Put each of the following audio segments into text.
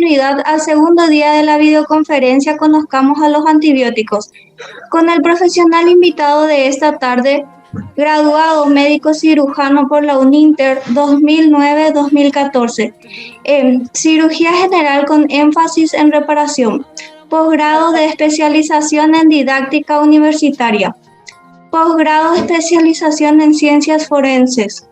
continuidad al segundo día de la videoconferencia Conozcamos a los antibióticos, con el profesional invitado de esta tarde, graduado médico cirujano por la UNINTER 2009-2014, en cirugía general con énfasis en reparación, posgrado de especialización en didáctica universitaria, posgrado de especialización en ciencias forenses,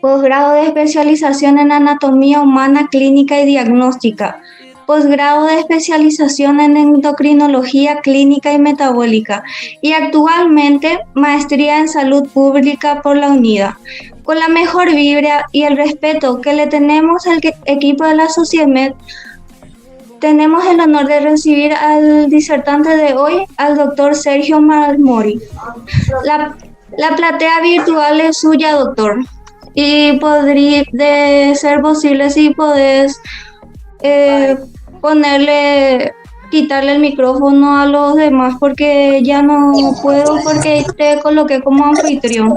posgrado de especialización en anatomía humana clínica y diagnóstica, posgrado de especialización en endocrinología clínica y metabólica y actualmente maestría en salud pública por la UNIDA. Con la mejor vibra y el respeto que le tenemos al equipo de la Sociedad, tenemos el honor de recibir al disertante de hoy, al doctor Sergio Marmori. La platea virtual es suya, doctor. Y podría, de ser posible, si podés quitarle el micrófono a los demás, porque ya no puedo, porque te coloqué como anfitrión.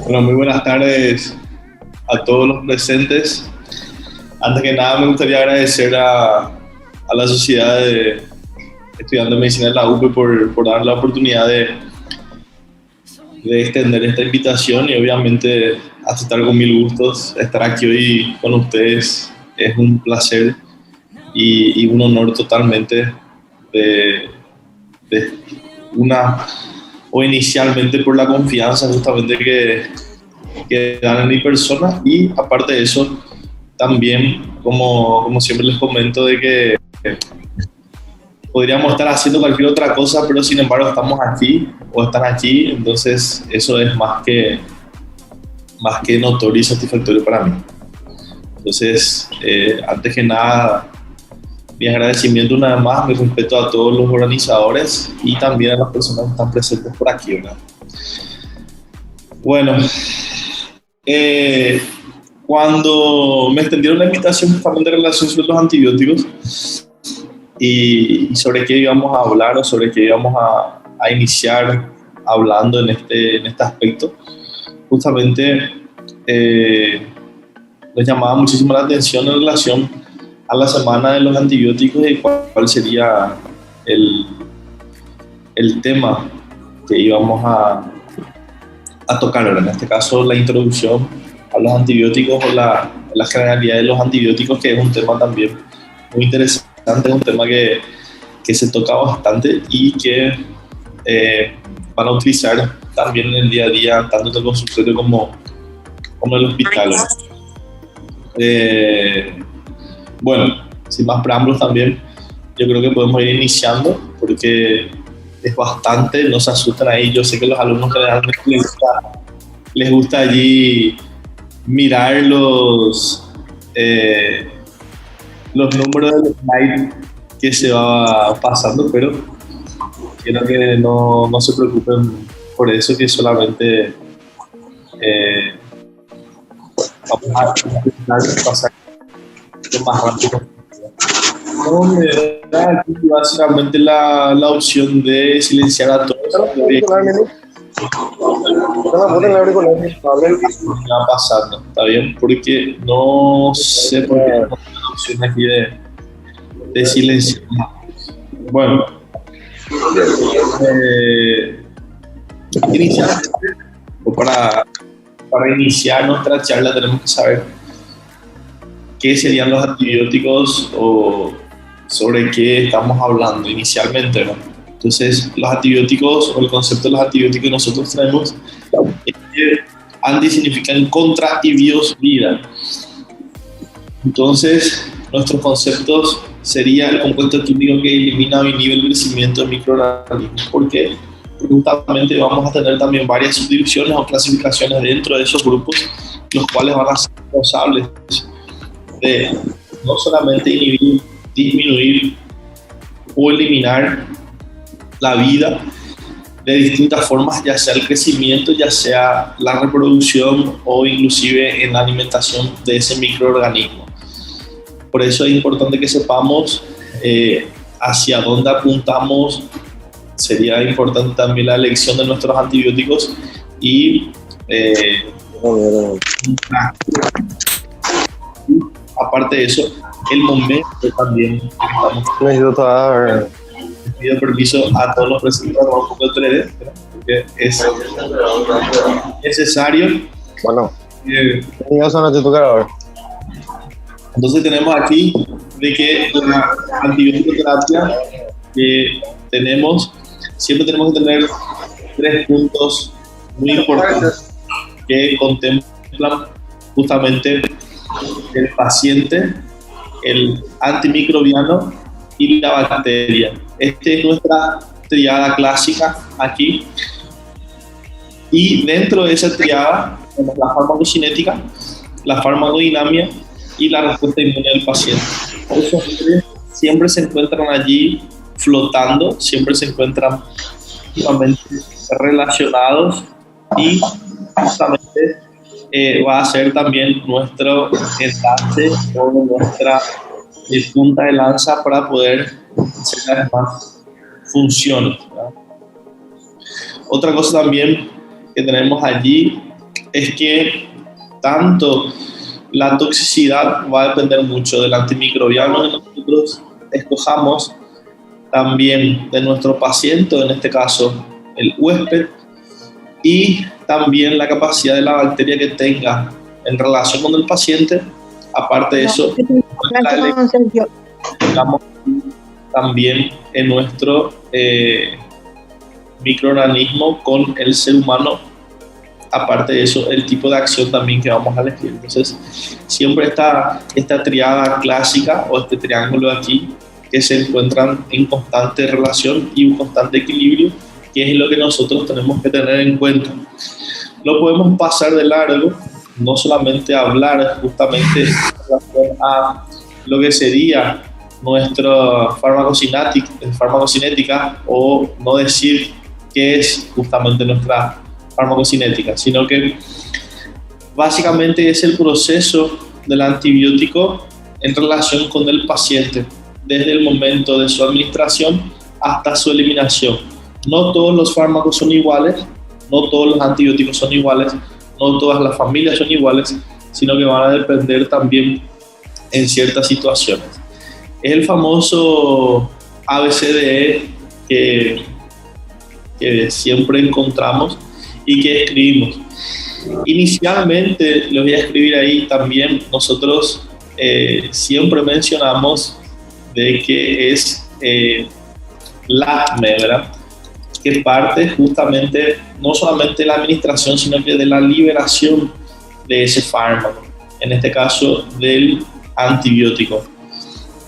Bueno, muy buenas tardes a todos los presentes. Antes que nada me gustaría agradecer a la Sociedad de Estudiantes de Medicina de la UPE por dar la oportunidad de extender esta invitación y obviamente aceptar con mil gustos estar aquí hoy con ustedes. Es un placer y un honor totalmente inicialmente por la confianza justamente que dan en mi persona, y aparte de eso también como siempre les comento de que podríamos estar haciendo cualquier otra cosa, pero sin embargo estamos aquí o están aquí, entonces eso es más que notorio y satisfactorio para mí. Entonces, antes que nada, mi agradecimiento una vez más, mi respeto a todos los organizadores y también a las personas que están presentes por aquí, ¿verdad? Bueno, cuando me extendieron la invitación justamente en relación sobre los antibióticos y sobre qué íbamos a hablar o sobre qué íbamos a iniciar hablando en este aspecto, justamente nos llamaba muchísimo la atención en relación a la semana de los antibióticos y cuál sería el tema que íbamos a tocar ahora. En este caso, la introducción a los antibióticos o la generalidad de los antibióticos, que es un tema también muy interesante, es un tema que se toca bastante y que van a utilizar también en el día a día, tanto en el consultorio como en el hospital. Bueno, sin más preámbulos también, yo creo que podemos ir iniciando porque es bastante, no se asusten ahí. Yo sé que los alumnos generalmente les gusta allí mirar los números del slide que se va pasando, pero quiero que no se preocupen por eso, que solamente vamos a intentar pasar lo más rápido. Aquí básicamente la opción de silenciar a todos. Va pasando, ¿está bien? Porque no sé por qué no tengo la opción aquí de silenciar. Bueno, para iniciar nuestra charla tenemos que saber qué serían los antibióticos o sobre qué estamos hablando inicialmente, ¿no? Entonces, los antibióticos o el concepto de los antibióticos que nosotros traemos es que anti significa en contra y bios vida. Entonces, nuestros conceptos sería el compuesto químico que elimina o inhibe el crecimiento de microorganismos. ¿Por qué? Porque justamente vamos a tener también varias subdivisiones o clasificaciones dentro de esos grupos, los cuales van a ser responsables de no solamente inhibir, disminuir o eliminar la vida de distintas formas, ya sea el crecimiento, ya sea la reproducción o inclusive en la alimentación de ese microorganismo. Por eso es importante que sepamos hacia dónde apuntamos. Sería importante también la elección de nuestros antibióticos y Aparte de eso, el momento también estamos. Pido permiso a todos los presentes para tomar un poco de 3D, porque es necesario. Bueno, entonces tenemos aquí de que la antibiótico-terapia que tenemos, siempre tenemos que tener 3 puntos muy importantes que contemplan justamente el paciente, el antimicrobiano y la bacteria. Esta es nuestra triada clásica aquí. Y dentro de esa triada tenemos la farmacocinética, la farmacodinamia y la respuesta inmune del paciente. Esos tres siempre se encuentran allí flotando, siempre se encuentran justamente relacionados y justamente va a ser también nuestro enlace o nuestra punta de lanza para poder hacer más funciones, ¿verdad? Otra cosa también que tenemos allí es que tanto la toxicidad va a depender mucho del antimicrobiano que nosotros escojamos, también de nuestro paciente, en este caso el huésped, y también la capacidad de la bacteria que tenga en relación con el paciente. Aparte de eso, estamos también en nuestro microorganismo con el ser humano. Aparte de eso, el tipo de acción también que vamos a elegir. Entonces, siempre está esta triada clásica o este triángulo aquí que se encuentran en constante relación y un constante equilibrio, que es lo que nosotros tenemos que tener en cuenta. No podemos pasar de largo, no solamente hablar justamente en relación a lo que sería nuestra farmacocinética o no decir qué es justamente nuestra farmacocinética, sino que básicamente es el proceso del antibiótico en relación con el paciente, desde el momento de su administración hasta su eliminación. No todos los fármacos son iguales, no todos los antibióticos son iguales, no todas las familias son iguales, sino que van a depender también en ciertas situaciones. Es el famoso ABCDE que siempre encontramos y que escribimos. Inicialmente, les voy a escribir ahí también, nosotros siempre mencionamos de que es LACME, ¿verdad? Que parte justamente no solamente de la administración, sino que de la liberación de ese fármaco, en este caso del antibiótico,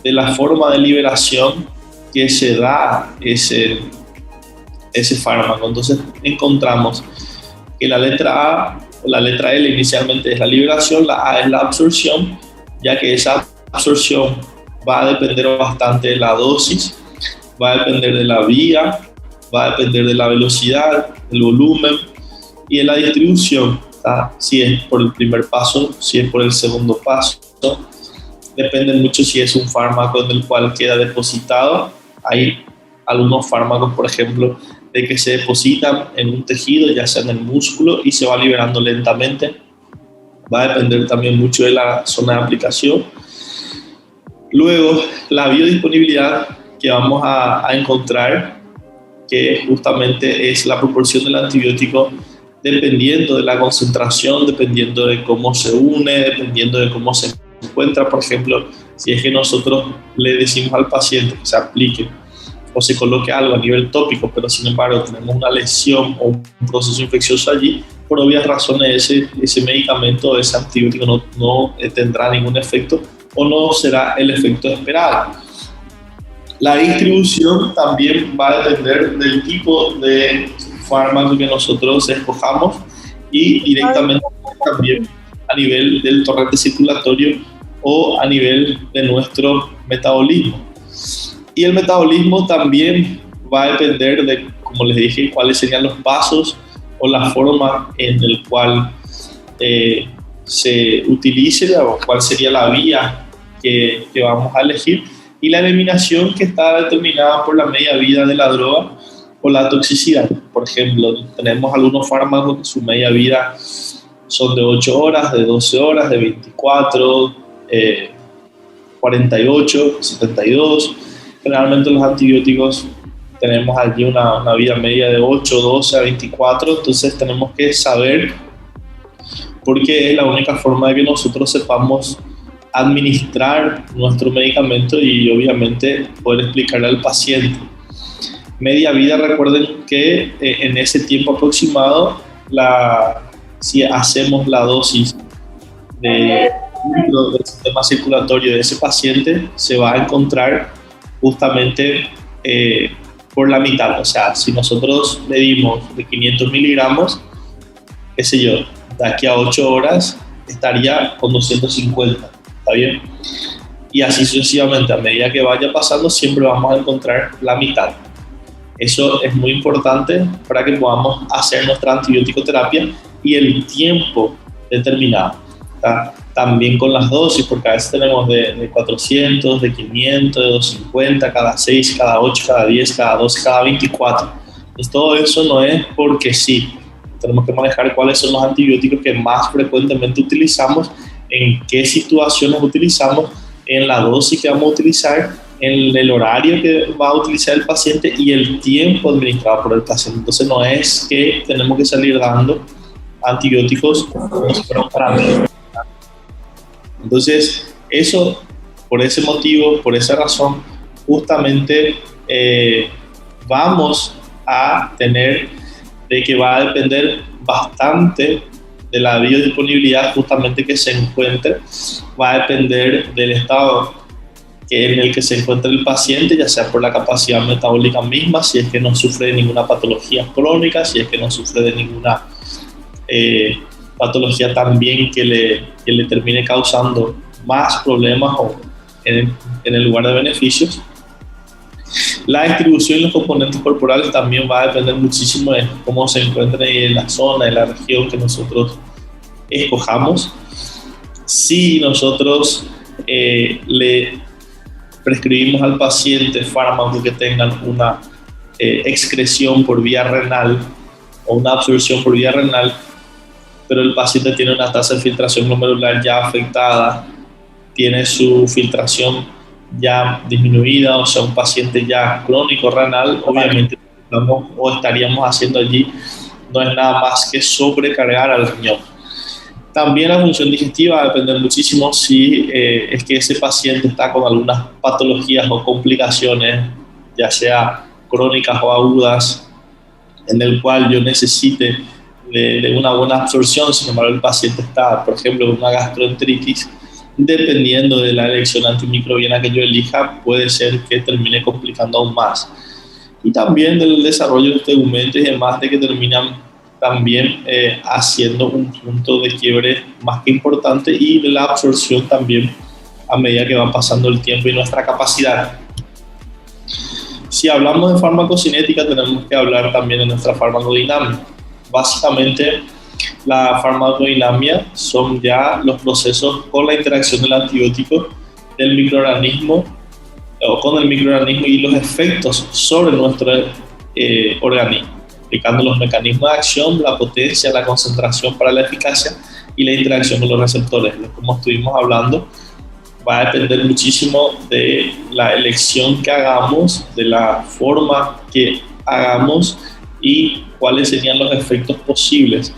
de la forma de liberación que se da ese fármaco. Entonces encontramos que la letra A o la letra L inicialmente es la liberación, la A es la absorción, ya que esa absorción va a depender bastante de la dosis, va a depender de la vía, va a depender de la velocidad, del volumen y de la distribución, ¿tá? Si es por el primer paso, si es por el segundo paso, depende mucho si es un fármaco en el cual queda depositado. Hay algunos fármacos, por ejemplo, de que se depositan en un tejido, ya sea en el músculo, y se va liberando lentamente. Va a depender también mucho de la zona de aplicación. Luego, la biodisponibilidad que vamos a encontrar, que justamente es la proporción del antibiótico dependiendo de la concentración, dependiendo de cómo se une, dependiendo de cómo se encuentra. Por ejemplo, si es que nosotros le decimos al paciente que se aplique o se coloque algo a nivel tópico, pero sin embargo tenemos una lesión o un proceso infeccioso allí, por obvias razones ese medicamento o ese antibiótico no tendrá ningún efecto o no será el efecto esperado. La distribución también va a depender del tipo de fármaco que nosotros escojamos y directamente también a nivel del torrente circulatorio o a nivel de nuestro metabolismo. Y el metabolismo también va a depender de, como les dije, cuáles serían los pasos o la forma en el cual se utilice o cuál sería la vía que vamos a elegir, y la eliminación que está determinada por la media vida de la droga o la toxicidad. Por ejemplo, tenemos algunos fármacos que su media vida son de 8 horas, de 12 horas, de 24, 48, 72. Generalmente los antibióticos tenemos allí una vida media de 8, 12 a 24, entonces tenemos que saber, porque es la única forma de que nosotros sepamos administrar nuestro medicamento y obviamente poder explicarle al paciente. Media vida, recuerden que en ese tiempo aproximado, si hacemos la dosis del sistema circulatorio de ese paciente, se va a encontrar justamente por la mitad. O sea, si nosotros medimos de 500 miligramos, qué sé yo, de aquí a 8 horas estaría con 250, ¿está bien? Y así sucesivamente, a medida que vaya pasando, siempre vamos a encontrar la mitad. Eso es muy importante para que podamos hacer nuestra antibiótico-terapia y el tiempo determinado. ¿Tá? También con las dosis, porque a veces tenemos de 400, de 500, de 250, cada 6, cada 8, cada 10, cada 12, cada 24. Entonces, todo eso no es porque sí. Tenemos que manejar cuáles son los antibióticos que más frecuentemente utilizamos, en qué situaciones utilizamos, en la dosis que vamos a utilizar, en el horario que va a utilizar el paciente y el tiempo administrado por el paciente. Entonces no es que tenemos que salir dando antibióticos como si fueran parámetros. Entonces eso, por ese motivo, por esa razón, justamente vamos a tener de que va a depender bastante de la biodisponibilidad justamente que se encuentre, va a depender del estado en el que se encuentra el paciente, ya sea por la capacidad metabólica misma, si es que no sufre de ninguna patología crónica, si es que no sufre de ninguna patología también que le termine causando más problemas o en el lugar de beneficios. La distribución y los componentes corporales también va a depender muchísimo de cómo se encuentre en la zona, en la región que nosotros escojamos. Si nosotros le prescribimos al paciente fármacos que tengan una excreción por vía renal o una absorción por vía renal, pero el paciente tiene una tasa de filtración glomerular ya afectada, tiene su filtración ya disminuida, o sea, un paciente ya crónico renal, obviamente estaríamos haciendo allí no es nada más que sobrecargar al riñón. También la función digestiva va a depender muchísimo si es que ese paciente está con algunas patologías o complicaciones, ya sea crónicas o agudas, en el cual yo necesite de una buena absorción. Sin embargo, el paciente está, por ejemplo, con una gastroenteritis, dependiendo de la elección antimicrobiana que yo elija, puede ser que termine complicando aún más. Y también del desarrollo de tegumento y demás, de que terminan también haciendo un punto de quiebre más que importante, y de la absorción también a medida que va pasando el tiempo y nuestra capacidad. Si hablamos de farmacocinética, tenemos que hablar también de nuestra farmacodinámica. Básicamente, la farmacodinamia son ya los procesos con la interacción del antibiótico del microorganismo o con el microorganismo y los efectos sobre nuestro organismo, explicando los mecanismos de acción, la potencia, la concentración para la eficacia y la interacción con los receptores. Como estuvimos hablando, va a depender muchísimo de la elección que hagamos, de la forma que hagamos y cuáles serían los efectos posibles.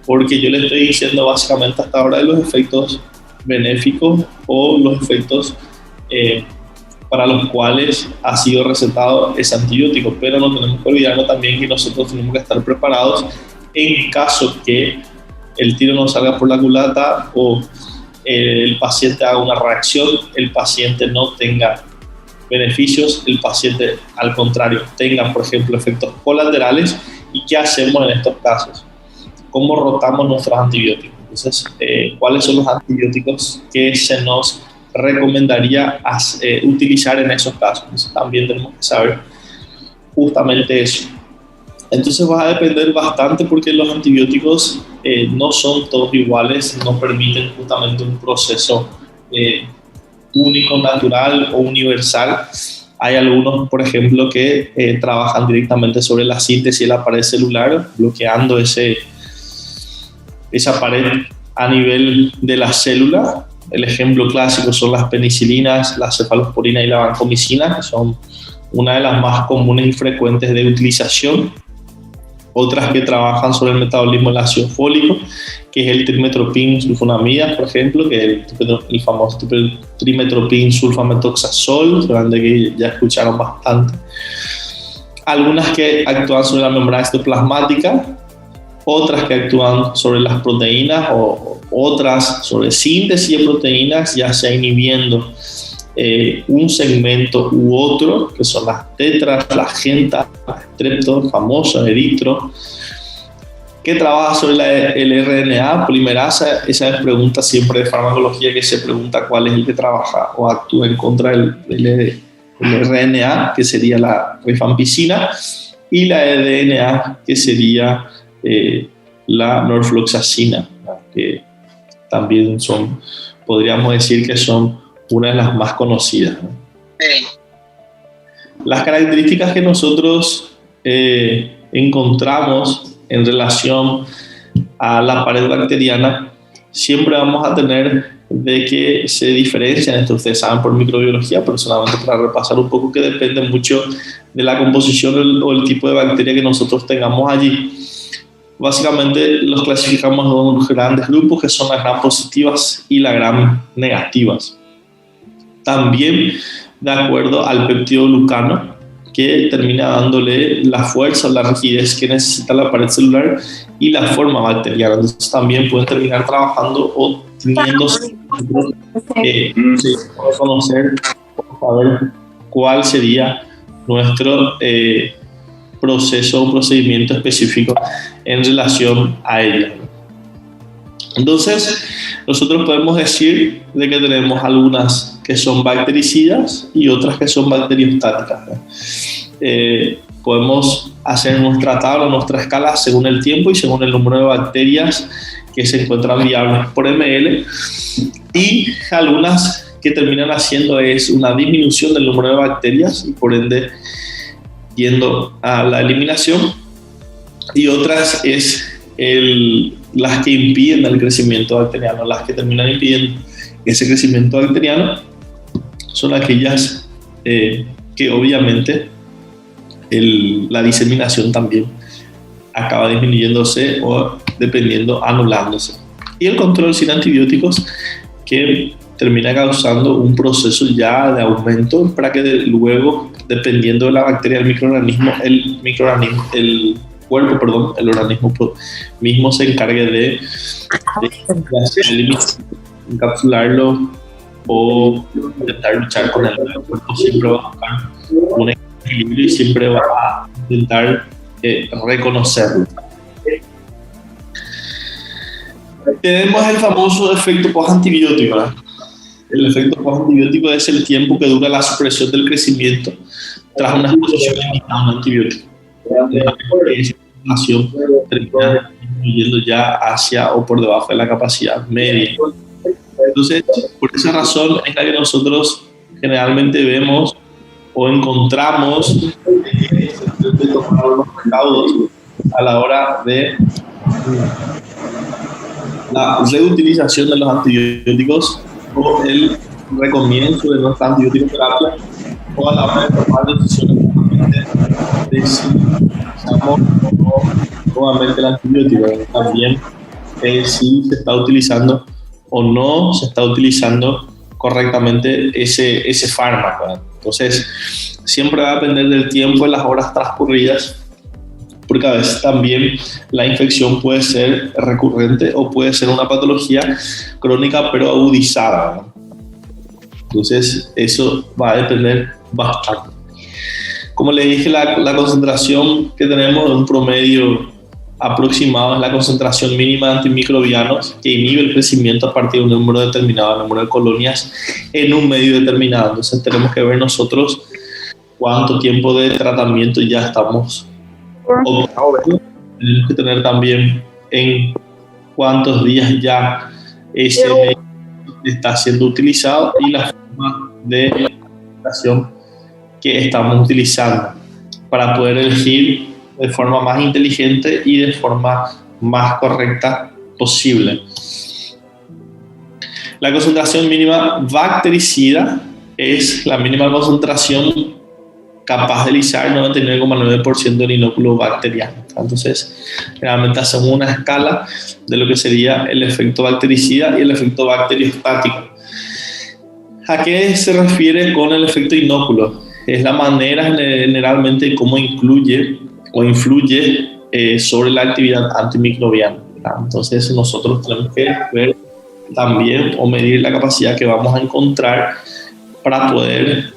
Porque yo le estoy diciendo básicamente hasta ahora de los efectos benéficos o los efectos para los cuales ha sido recetado ese antibiótico, pero no tenemos que olvidarnos también que nosotros tenemos que estar preparados en caso que el tiro no salga por la culata o el paciente haga una reacción, el paciente no tenga beneficios, el paciente al contrario tenga, por ejemplo, efectos colaterales. ¿Y qué hacemos en estos casos? ¿Cómo rotamos nuestros antibióticos? Entonces, ¿cuáles son los antibióticos que se nos recomendaría utilizar en esos casos? Entonces, también tenemos que saber justamente eso. Entonces va a depender bastante, porque los antibióticos no son todos iguales, no permiten justamente un proceso único, natural o universal. Hay algunos, por ejemplo, que trabajan directamente sobre la síntesis de la pared celular, bloqueando esa pared a nivel de la célula. El ejemplo clásico son las penicilinas, la cefalosporina y la vancomicina, que son una de las más comunes y frecuentes de utilización. Otras que trabajan sobre el metabolismo del ácido fólico, que es el trimetoprim sulfonamida, por ejemplo, que es el famoso trimetoprim sulfametoxazol, seguramente que ya escucharon bastante. Algunas que actúan sobre la membrana citoplasmática, otras que actúan sobre las proteínas o otras sobre síntesis de proteínas, ya sea inhibiendo un segmento u otro, que son las tetras, las gentas, las streptos, famosos eritro, que trabaja sobre el RNA, polimerasa. Esa es pregunta siempre de farmacología, que se pregunta cuál es el que trabaja o actúa en contra del RNA, que sería la rifampicina, y la DNA, que sería la norfloxacina, que también son, podríamos decir que son una de las más conocidas, ¿no? Las características que nosotros encontramos en relación a la pared bacteriana, siempre vamos a tener de que se diferencian, esto ustedes saben por microbiología, pero solamente para repasar un poco, que depende mucho de la composición o el tipo de bacteria que nosotros tengamos allí. Básicamente los clasificamos en dos grandes grupos, que son las gram positivas y las gram negativas. También de acuerdo al peptidoglucano, que termina dándole la fuerza o la rigidez que necesita la pared celular y la forma bacteriana. Entonces también pueden terminar trabajando o teniendo conocer o saber cuál sería nuestro proceso o procedimiento específico en relación a ella. Entonces, nosotros podemos decir de que tenemos algunas que son bactericidas y otras que son bacteriostáticas. Podemos hacer nuestra tabla, nuestra escala según el tiempo y según el número de bacterias que se encuentran viables por ml, y algunas que terminan haciendo es una disminución del número de bacterias y por ende yendo a la eliminación, y otras es las que impiden el crecimiento bacteriano. Las que terminan impidiendo ese crecimiento bacteriano son aquellas que obviamente la diseminación también acaba disminuyéndose o dependiendo anulándose. Y el control sin antibióticos, que termina causando un proceso ya de aumento para que organismo, el organismo mismo se encargue de encapsularlo o intentar luchar con él. El cuerpo siempre va a buscar un equilibrio y siempre va a intentar reconocerlo. Tenemos el famoso efecto postantibiótico, ¿verdad? El efecto postantibiótico es el tiempo que dura la supresión del crecimiento tras una exposición limitada a un antibiótico. Esa inflamación termina yendo ya hacia o por debajo de la capacidad media. Entonces, por esa razón es la que nosotros generalmente vemos o encontramos de tomar los recaudos a la hora de la reutilización de los antibióticos o el recomienzo de nuestra antibiótico-terapia, o a la hora de tomar decisiones de si usamos nuevamente el antibiótico. También si se está utilizando o no se está utilizando correctamente ese fármaco. Entonces, siempre va a depender del tiempo y las horas transcurridas, porque a veces también la infección puede ser recurrente o puede ser una patología crónica pero agudizada, ¿no? Entonces, eso va a depender bastante. Como le dije, la concentración que tenemos en un promedio aproximado es la concentración mínima de antimicrobianos que inhibe el crecimiento a partir de un número determinado, el número de colonias en un medio determinado. Entonces, tenemos que ver nosotros cuánto tiempo de tratamiento ya estamos obteniendo. Tenemos que tener también en cuántos días ya ese medio está siendo utilizado y la forma de alimentación que estamos utilizando para poder elegir de forma más inteligente y de forma más correcta posible. La concentración mínima bactericida es la mínima concentración capaz de lisar 99,9% del inóculo bacteriano. Entonces, realmente hacemos una escala de lo que sería el efecto bactericida y el efecto bacteriostático. ¿A qué se refiere con el efecto inóculo? Es la manera generalmente cómo incluye o influye sobre la actividad antimicrobiana. Entonces, nosotros tenemos que ver también o medir la capacidad que vamos a encontrar para poder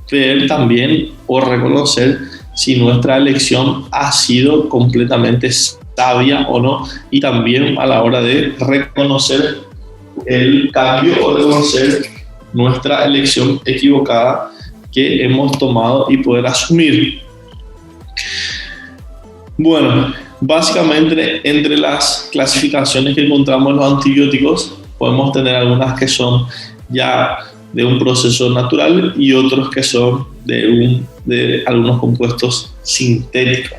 ver también o reconocer si nuestra elección ha sido completamente sabia o no, y también a la hora de reconocer el cambio o reconocer nuestra elección equivocada que hemos tomado y poder asumir. Bueno, básicamente entre las clasificaciones que encontramos en los antibióticos podemos tener algunas que son ya de un proceso natural y otros que son de algunos compuestos sintéticos.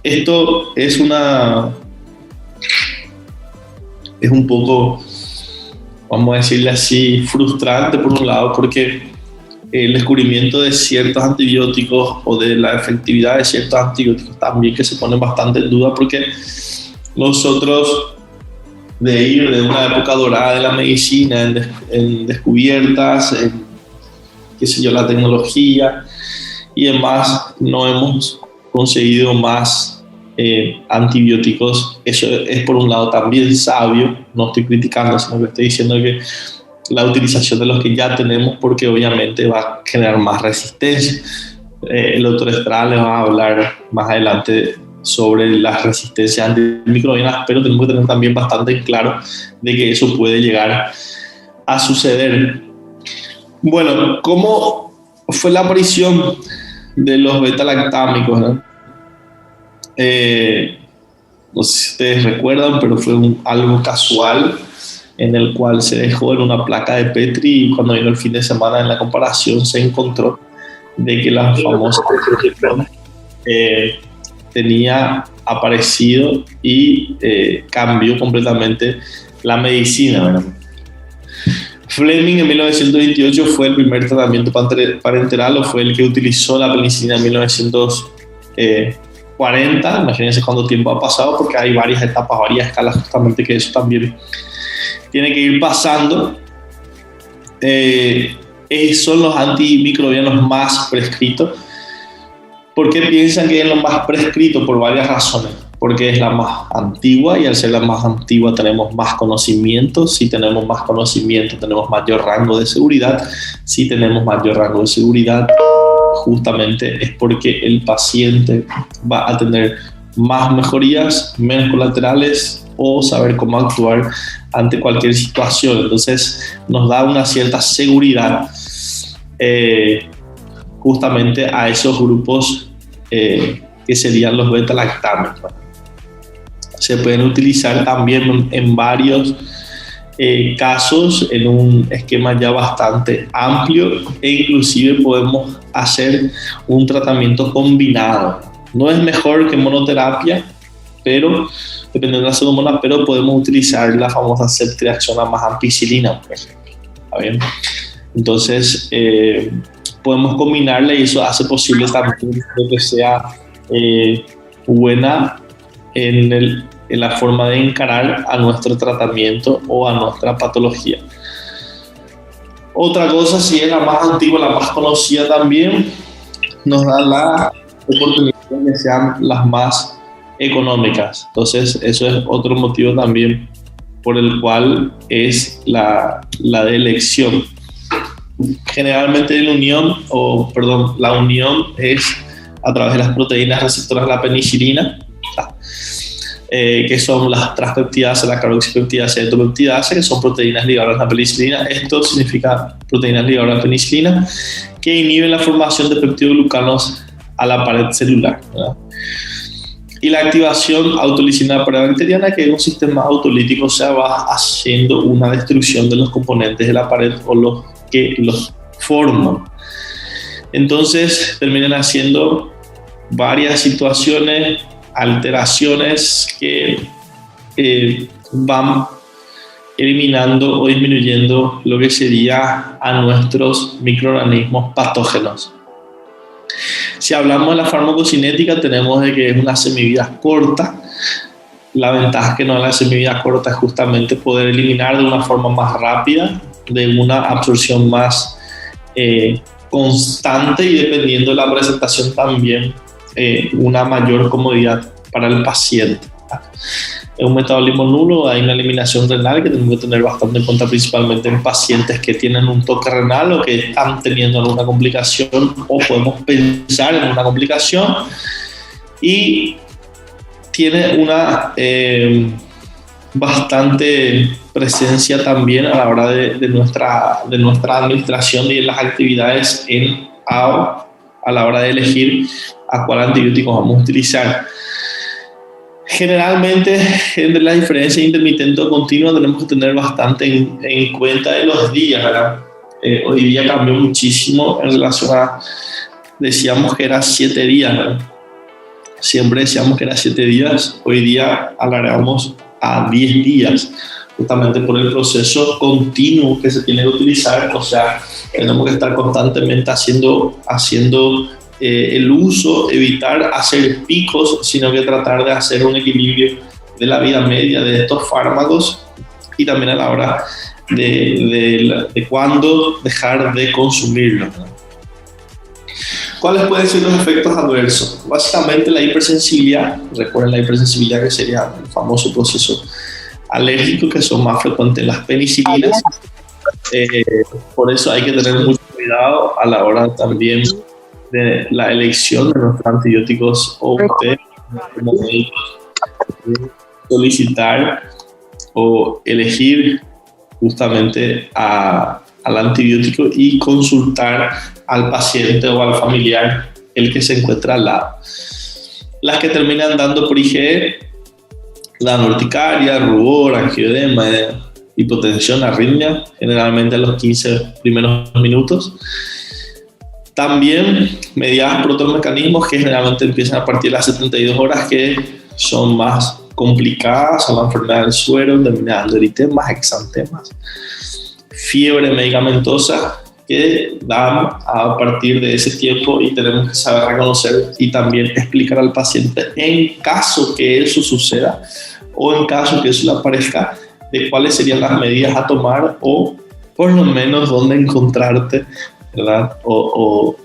Esto es un poco, vamos a decirle así, frustrante por un lado, porque el descubrimiento de ciertos antibióticos o de la efectividad de ciertos antibióticos también que se ponen bastante en duda, porque nosotros de ir de una época dorada de la medicina en descubiertas, en qué sé yo, la tecnología y demás, no hemos conseguido más antibióticos. Eso es por un lado también sabio, no estoy criticando, sino que estoy diciendo que la utilización de los que ya tenemos, porque obviamente va a generar más resistencia. El doctor Estrada les va a hablar más adelante sobre las resistencias antimicrobianas, pero tenemos que tener también bastante claro de que eso puede llegar a suceder. Bueno, ¿cómo fue la aparición de los beta-lactámicos, ¿no? No sé si ustedes recuerdan, pero fue algo casual en el cual se dejó en una placa de Petri, y cuando vino el fin de semana en la comparación se encontró de que la famosa tenía aparecido y cambió completamente la medicina, ¿verdad? Fleming en 1928 fue el primer tratamiento parenteral, o fue el que utilizó la penicilina en 1940. Imagínense cuánto tiempo ha pasado, porque hay varias etapas, varias escalas, justamente, que eso también tiene que ir pasando. Son los antimicrobianos más prescritos. ¿Por qué piensan que es lo más prescrito? Por varias razones. Porque es la más antigua, y al ser la más antigua tenemos más conocimiento. Si tenemos más conocimiento, tenemos mayor rango de seguridad. Si tenemos mayor rango de seguridad, justamente es porque el paciente va a tener más mejorías, menos colaterales, o saber cómo actuar ante cualquier situación. Entonces nos da una cierta seguridad justamente a esos grupos que serían los beta-lactámicos. Se pueden utilizar también en varios casos, en un esquema ya bastante amplio, e inclusive podemos hacer un tratamiento combinado. No es mejor que monoterapia, pero dependiendo de la pseudomonas, pero podemos utilizar la famosa ceftriaxona más ampicilina, por ejemplo. ¿Está bien? Entonces podemos combinarla, y eso hace posible también que sea buena en la forma de encarar a nuestro tratamiento o a nuestra patología. Otra cosa, si es la más antigua, la más conocida también, nos da la oportunidad de que sean las más económicas. Entonces eso es otro motivo también por el cual es la de elección. Generalmente la unión es a través de las proteínas receptoras de la penicilina, que son las transpeptidasa, la carboxipeptidasa y la etoropeptidasa, que son proteínas ligadas a la penicilina. Esto significa proteínas ligadas a la penicilina, que inhiben la formación de peptidoglucanos a la pared celular, ¿verdad? Y la activación autolisina parabacteriana, que es un sistema autolítico, o sea, va haciendo una destrucción de los componentes de la pared o los que los forman. Entonces terminan haciendo varias situaciones alteraciones que van eliminando o disminuyendo lo que sería a nuestros microorganismos patógenos. Si hablamos de la farmacocinética, tenemos de que es una semivida corta. La ventaja que nos da la semivida corta es justamente poder eliminar de una forma más rápida, de una absorción más constante y dependiendo de la presentación también una mayor comodidad para el paciente. Es un metabolismo nulo, hay una eliminación renal que tenemos que tener bastante en cuenta, principalmente en pacientes que tienen un toque renal o que están teniendo alguna complicación o podemos pensar en una complicación, y tiene una bastante presencia también a la hora de nuestra administración y en las actividades a la hora de elegir a cuál antibiótico vamos a utilizar. Generalmente, entre la diferencia intermitente o continua tenemos que tener bastante en cuenta de los días, ¿verdad? Hoy día cambió muchísimo en relación a, decíamos que era 7 días, ¿verdad? Siempre decíamos que era 7 días, hoy día alargamos a 10 días, justamente por el proceso continuo que se tiene que utilizar. O sea, tenemos que estar constantemente haciendo el uso, evitar hacer picos, sino que tratar de hacer un equilibrio de la vida media de estos fármacos y también a la hora de cuándo dejar de consumirlos. ¿Cuáles pueden ser los efectos adversos? Básicamente la hipersensibilidad. Recuerden la hipersensibilidad, que sería el famoso proceso alérgico, que son más frecuentes en las penicilinas. Por eso hay que tener mucho cuidado a la hora también de la elección de nuestros antibióticos, o ustedes como médicos solicitar o elegir justamente al antibiótico y consultar al paciente o al familiar, el que se encuentra al lado. Las que terminan dando por IgE, la urticaria, rubor, angioedema, hipotensión, arritmia, generalmente en los 15 primeros minutos. También mediadas por otros mecanismos que generalmente empiezan a partir de las 72 horas, que son más complicadas, son la enfermedad del suero, terminan dando eritemas, exantemas, fiebre medicamentosa, que dan a partir de ese tiempo, y tenemos que saber reconocer y también explicar al paciente, en caso que eso suceda o en caso que eso le aparezca, de cuáles serían las medidas a tomar o por lo menos dónde encontrarte, ¿verdad? O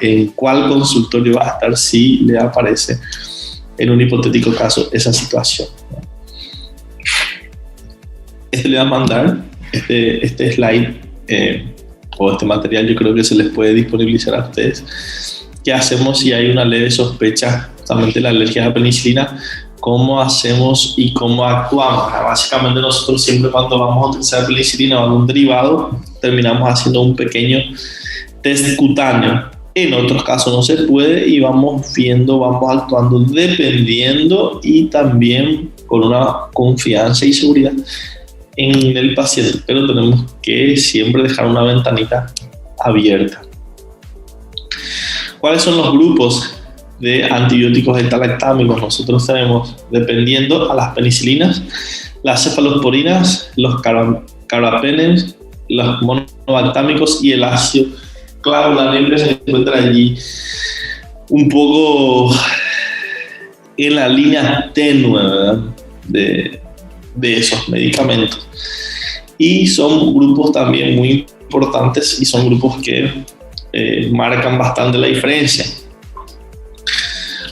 en cuál consultorio va a estar si le aparece en un hipotético caso esa situación. Le va a mandar este slide o este material, yo creo que se les puede disponibilizar a ustedes. ¿Qué hacemos si hay una leve sospecha justamente de la alergia a la penicilina? ¿Cómo hacemos y cómo actuamos? Básicamente nosotros siempre, cuando vamos a utilizar penicilina o algún derivado, terminamos haciendo un pequeño test cutáneo. En otros casos no se puede y vamos viendo, vamos actuando dependiendo y también con una confianza y seguridad en el paciente, pero tenemos que siempre dejar una ventanita abierta. ¿Cuáles son los grupos de antibióticos beta-lactámicos? Nosotros tenemos, dependiendo a las penicilinas, las cefalosporinas, los carbapenems, los monobactámicos y el ácido clavulánico, que se encuentra allí un poco en la línea tenue, ¿verdad?, de esos medicamentos. Y son grupos también muy importantes y son grupos que marcan bastante la diferencia.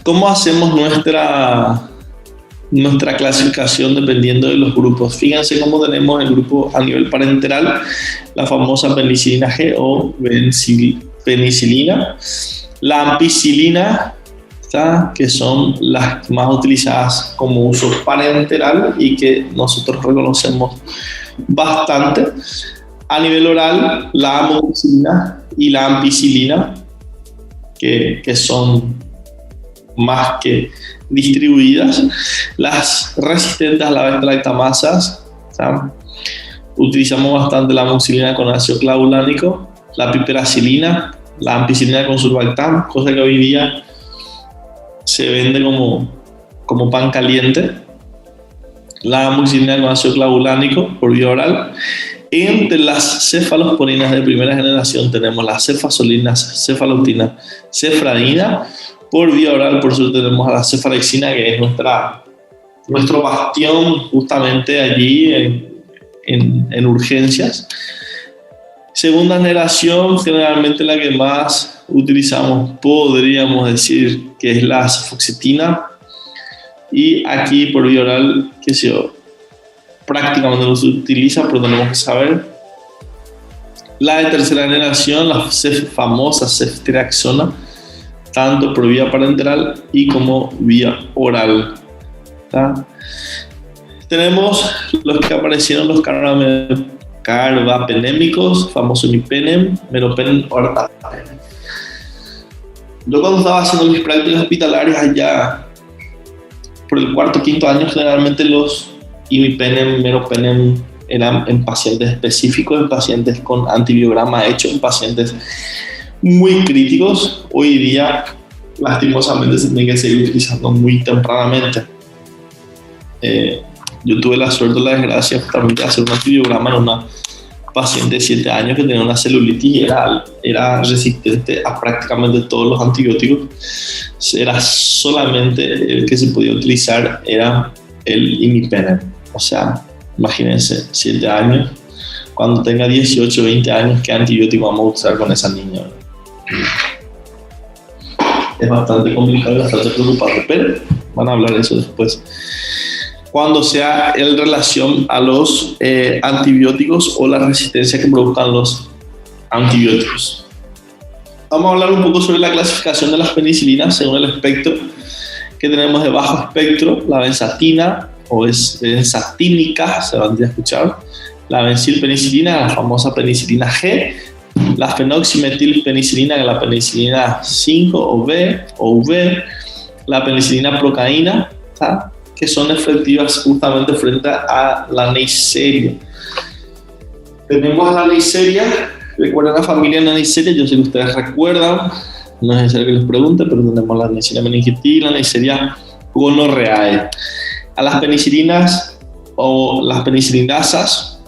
¿Cómo hacemos nuestra clasificación dependiendo de los grupos? Fíjense cómo tenemos el grupo a nivel parenteral, la famosa penicilina G o penicilina, la ampicilina, que son las más utilizadas como uso parenteral y que nosotros reconocemos bastante. A nivel oral, la amoxicilina y la ampicilina, que son más que distribuidas. Las resistentes a la beta-lactamasas, utilizamos bastante la amoxicilina con ácido clavulánico, la piperacilina, la ampicilina con surfactam, cosa que hoy día se vende como como pan caliente, la amoxicilina con ácido clavulánico por vía oral. Entre las cefalosporinas de primera generación tenemos la cefazolina, cefalotina, cefradina. Por vía oral, por suerte, tenemos a la cefalexina, que es nuestro bastión justamente allí en urgencias. Segunda generación, generalmente la que más utilizamos, podríamos decir que es la cefoxitina. Y aquí por vía oral, que sé yo, prácticamente no se utiliza, pero tenemos que saber. La de tercera generación, la famosa ceftriaxona, tanto por vía parenteral y como vía oral. ¿Tá? Tenemos los que aparecieron, los carbapenémicos, famoso imipenem, meropenem, ortapenem. Yo cuando estaba haciendo mis prácticas hospitalarias allá por el cuarto o quinto año, generalmente los imipenem, meropenem eran en pacientes específicos, en pacientes con antibiograma hecho, en pacientes muy críticos. Hoy día, lastimosamente, se tiene que seguir utilizando muy tempranamente. Yo tuve la suerte o la desgracia justamente de hacer un antibiograma en una paciente de 7 años que tenía una celulitis y era resistente a prácticamente todos los antibióticos. Era solamente el que se podía utilizar era el imipenem. O sea, imagínense, 7 años, cuando tenga 18 o 20 años, ¿qué antibiótico vamos a usar con esa niña? Es bastante complicado y bastante preocupante, pero van a hablar de eso después. Cuando sea en relación a los antibióticos o la resistencia que provocan los antibióticos. Vamos a hablar un poco sobre la clasificación de las penicilinas según el espectro que tenemos de bajo espectro: la benzatina o es benzatínica, se van a escuchar, la benzilpenicilina, la famosa penicilina G, la fenoximetilpenicilina, que es la penicilina 5 o B o V, la penicilina procaína, ¿tá?, que son efectivas justamente frente a la Neisseria. Tenemos a la Neisseria, recuerdan la familia Neisseria, yo sé que ustedes recuerdan, no es necesario que les pregunte, pero tenemos la Neisseria meningitis, la Neisseria gonorrheae. A las penicilinas o las penicilinasas,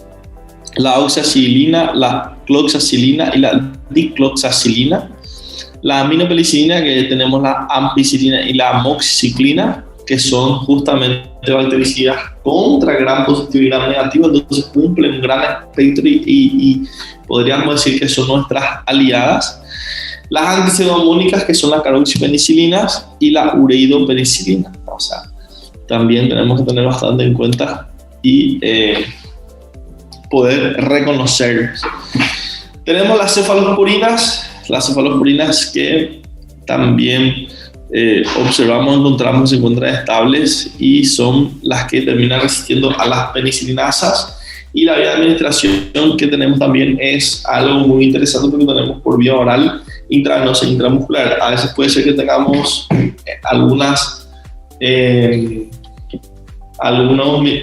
la oxacilina, la cloxacilina y la dicloxacilina. La aminopenicilina, que tenemos la ampicilina y la amoxicilina, que son justamente bactericidas contra gram positivo y gram negativo, entonces cumplen un gran espectro y podríamos decir que son nuestras aliadas. Las antisedomónicas, que son las carboxipenicilinas y la ureidopenicilina. O sea, también tenemos que tener bastante en cuenta y poder reconocer. Tenemos las cefalosporinas que también encontramos, se encuentran estables y son las que terminan resistiendo a las penicilinasas. Y la vía de administración que tenemos también es algo muy interesante porque tenemos por vía oral, intravenosa e intramuscular. A veces puede ser que tengamos algunos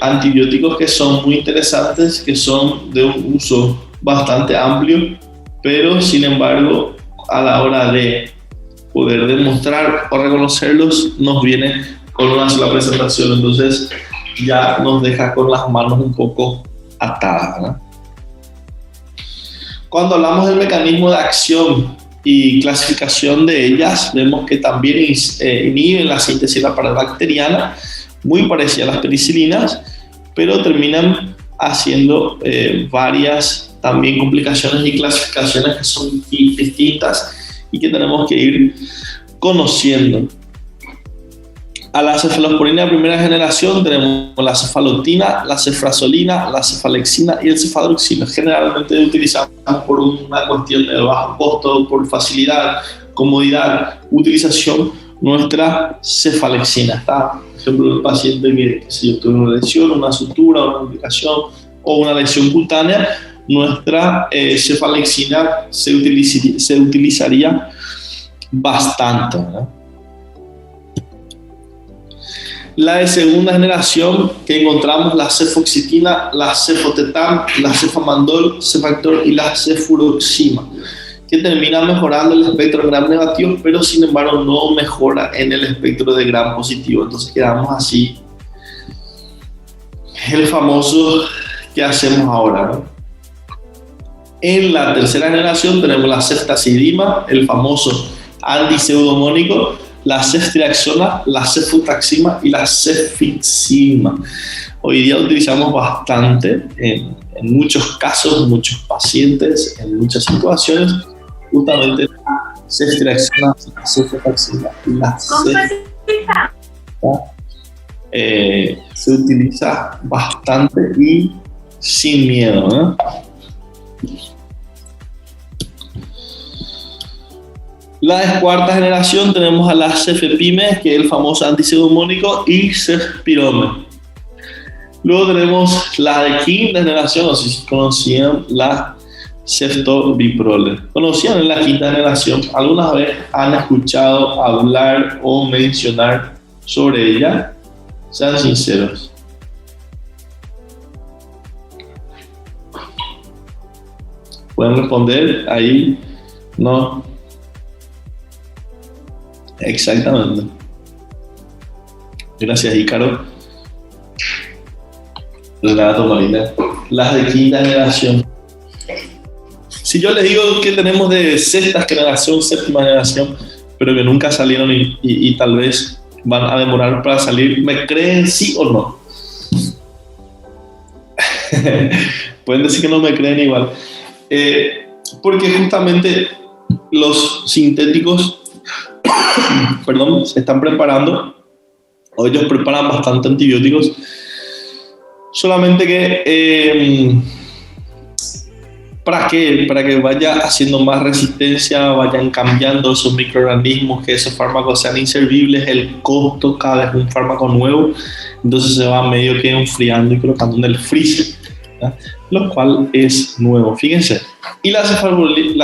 antibióticos que son muy interesantes, que son de un uso bastante amplio, pero sin embargo a la hora de poder demostrar o reconocerlos nos viene con una sola presentación, entonces ya nos deja con las manos un poco atadas, ¿no? Cuando hablamos del mecanismo de acción y clasificación de ellas, vemos que también inhiben la síntesis de la pared bacteriana, muy parecida a las penicilinas, pero terminan haciendo varias también complicaciones y clasificaciones que son distintas y que tenemos que ir conociendo. A la cefalosporina de primera generación tenemos la cefalotina, la cefrazolina, la cefalexina y el cefadroxina. Generalmente utilizamos por una cuestión de bajo costo, por facilidad, comodidad, utilización, nuestra cefalexina. Está, por ejemplo, el paciente que si tuvo una lesión, una sutura, una complicación o una lesión cutánea, nuestra cefalexina se utilizaría bastante, ¿no? La de segunda generación que encontramos la cefoxitina, la cefotetam, la cefamandol, cefactor y la cefuroxima. que termina mejorando el espectro de gram negativo, pero sin embargo no mejora en el espectro de gram positivo. Entonces quedamos así. El famoso ¿qué hacemos ahora, no? En la tercera generación tenemos la ceftazidima, el famoso antipseudomónico, la ceftriaxona, la cefutaxima y la cefixima. Hoy día utilizamos bastante en muchos casos, muchos pacientes, en muchas situaciones, justamente la ceftriaxona, la cefutaxima y la cefixima. Se utiliza bastante y sin miedo, ¿no? La cuarta generación tenemos a la cefepime, que es el famoso antipseudomónico, y cefpirome. Luego tenemos la de quinta generación, no sé si conocían la ceftobiprole. ¿Conocían en la quinta generación? ¿Alguna vez han escuchado hablar o mencionar sobre ella? Sean sinceros. Pueden responder ahí. No. Exactamente. Gracias, Ícaro. Renato Marina. Las de quinta generación. Si yo les digo que tenemos de sexta generación, séptima generación, pero que nunca salieron y tal vez van a demorar para salir, ¿me creen sí o no? Pueden decir que no me creen igual. Porque justamente los sintéticos se están preparando, o ellos preparan bastante antibióticos, solamente que ¿para qué? Para que vaya haciendo más resistencia, vayan cambiando esos microorganismos, que esos fármacos sean inservibles, el costo cada vez un fármaco nuevo, entonces se va medio que enfriando y colocando en el freezer, ¿ya? Lo cual es nuevo, fíjense. Y la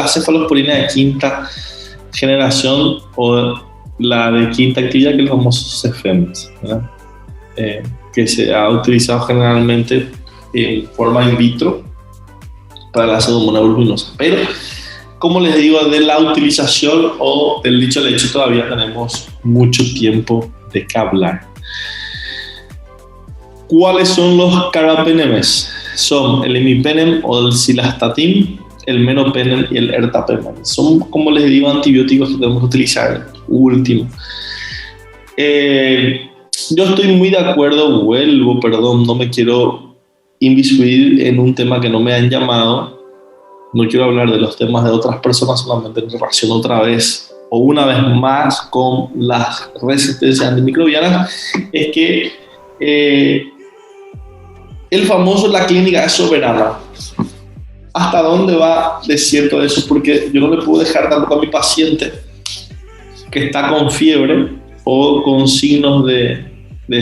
cefalosporina de quinta generación, o la de quinta actividad, que es el famoso Cefemex, que se ha utilizado generalmente en forma in vitro para la pseudomonas bulbinosa. Pero, como les digo, de la utilización o del dicho al hecho todavía tenemos mucho tiempo de que hablar. ¿Cuáles son los carbapenemes? Son el imipenem o el cilastatin, el menopenem y el ertapenem. Son, como les digo, antibióticos que tenemos que utilizar. Último. Yo estoy muy de acuerdo, no me quiero inmiscuir en un tema que no me han llamado. No quiero hablar de los temas de otras personas, solamente en relación otra vez o una vez más con las resistencias antimicrobianas. Es que el famoso la clínica es soberana. ¿Hasta dónde va de cierto eso? Porque yo no le puedo dejar tampoco a mi paciente que está con fiebre o con signos de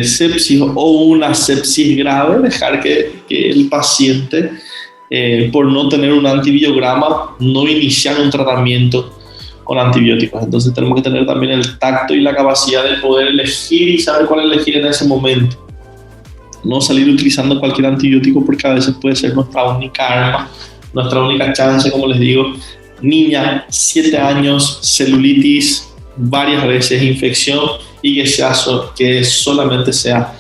sepsis o una sepsis grave, dejar que el paciente, por no tener un antibiograma, no iniciar un tratamiento con antibióticos. Entonces tenemos que tener también el tacto y la capacidad de poder elegir y saber cuál elegir en ese momento. No salir utilizando cualquier antibiótico, porque a veces puede ser nuestra única arma, nuestra única chance. Como les digo, niña, 7 años, celulitis, varias veces infección, y que solamente sea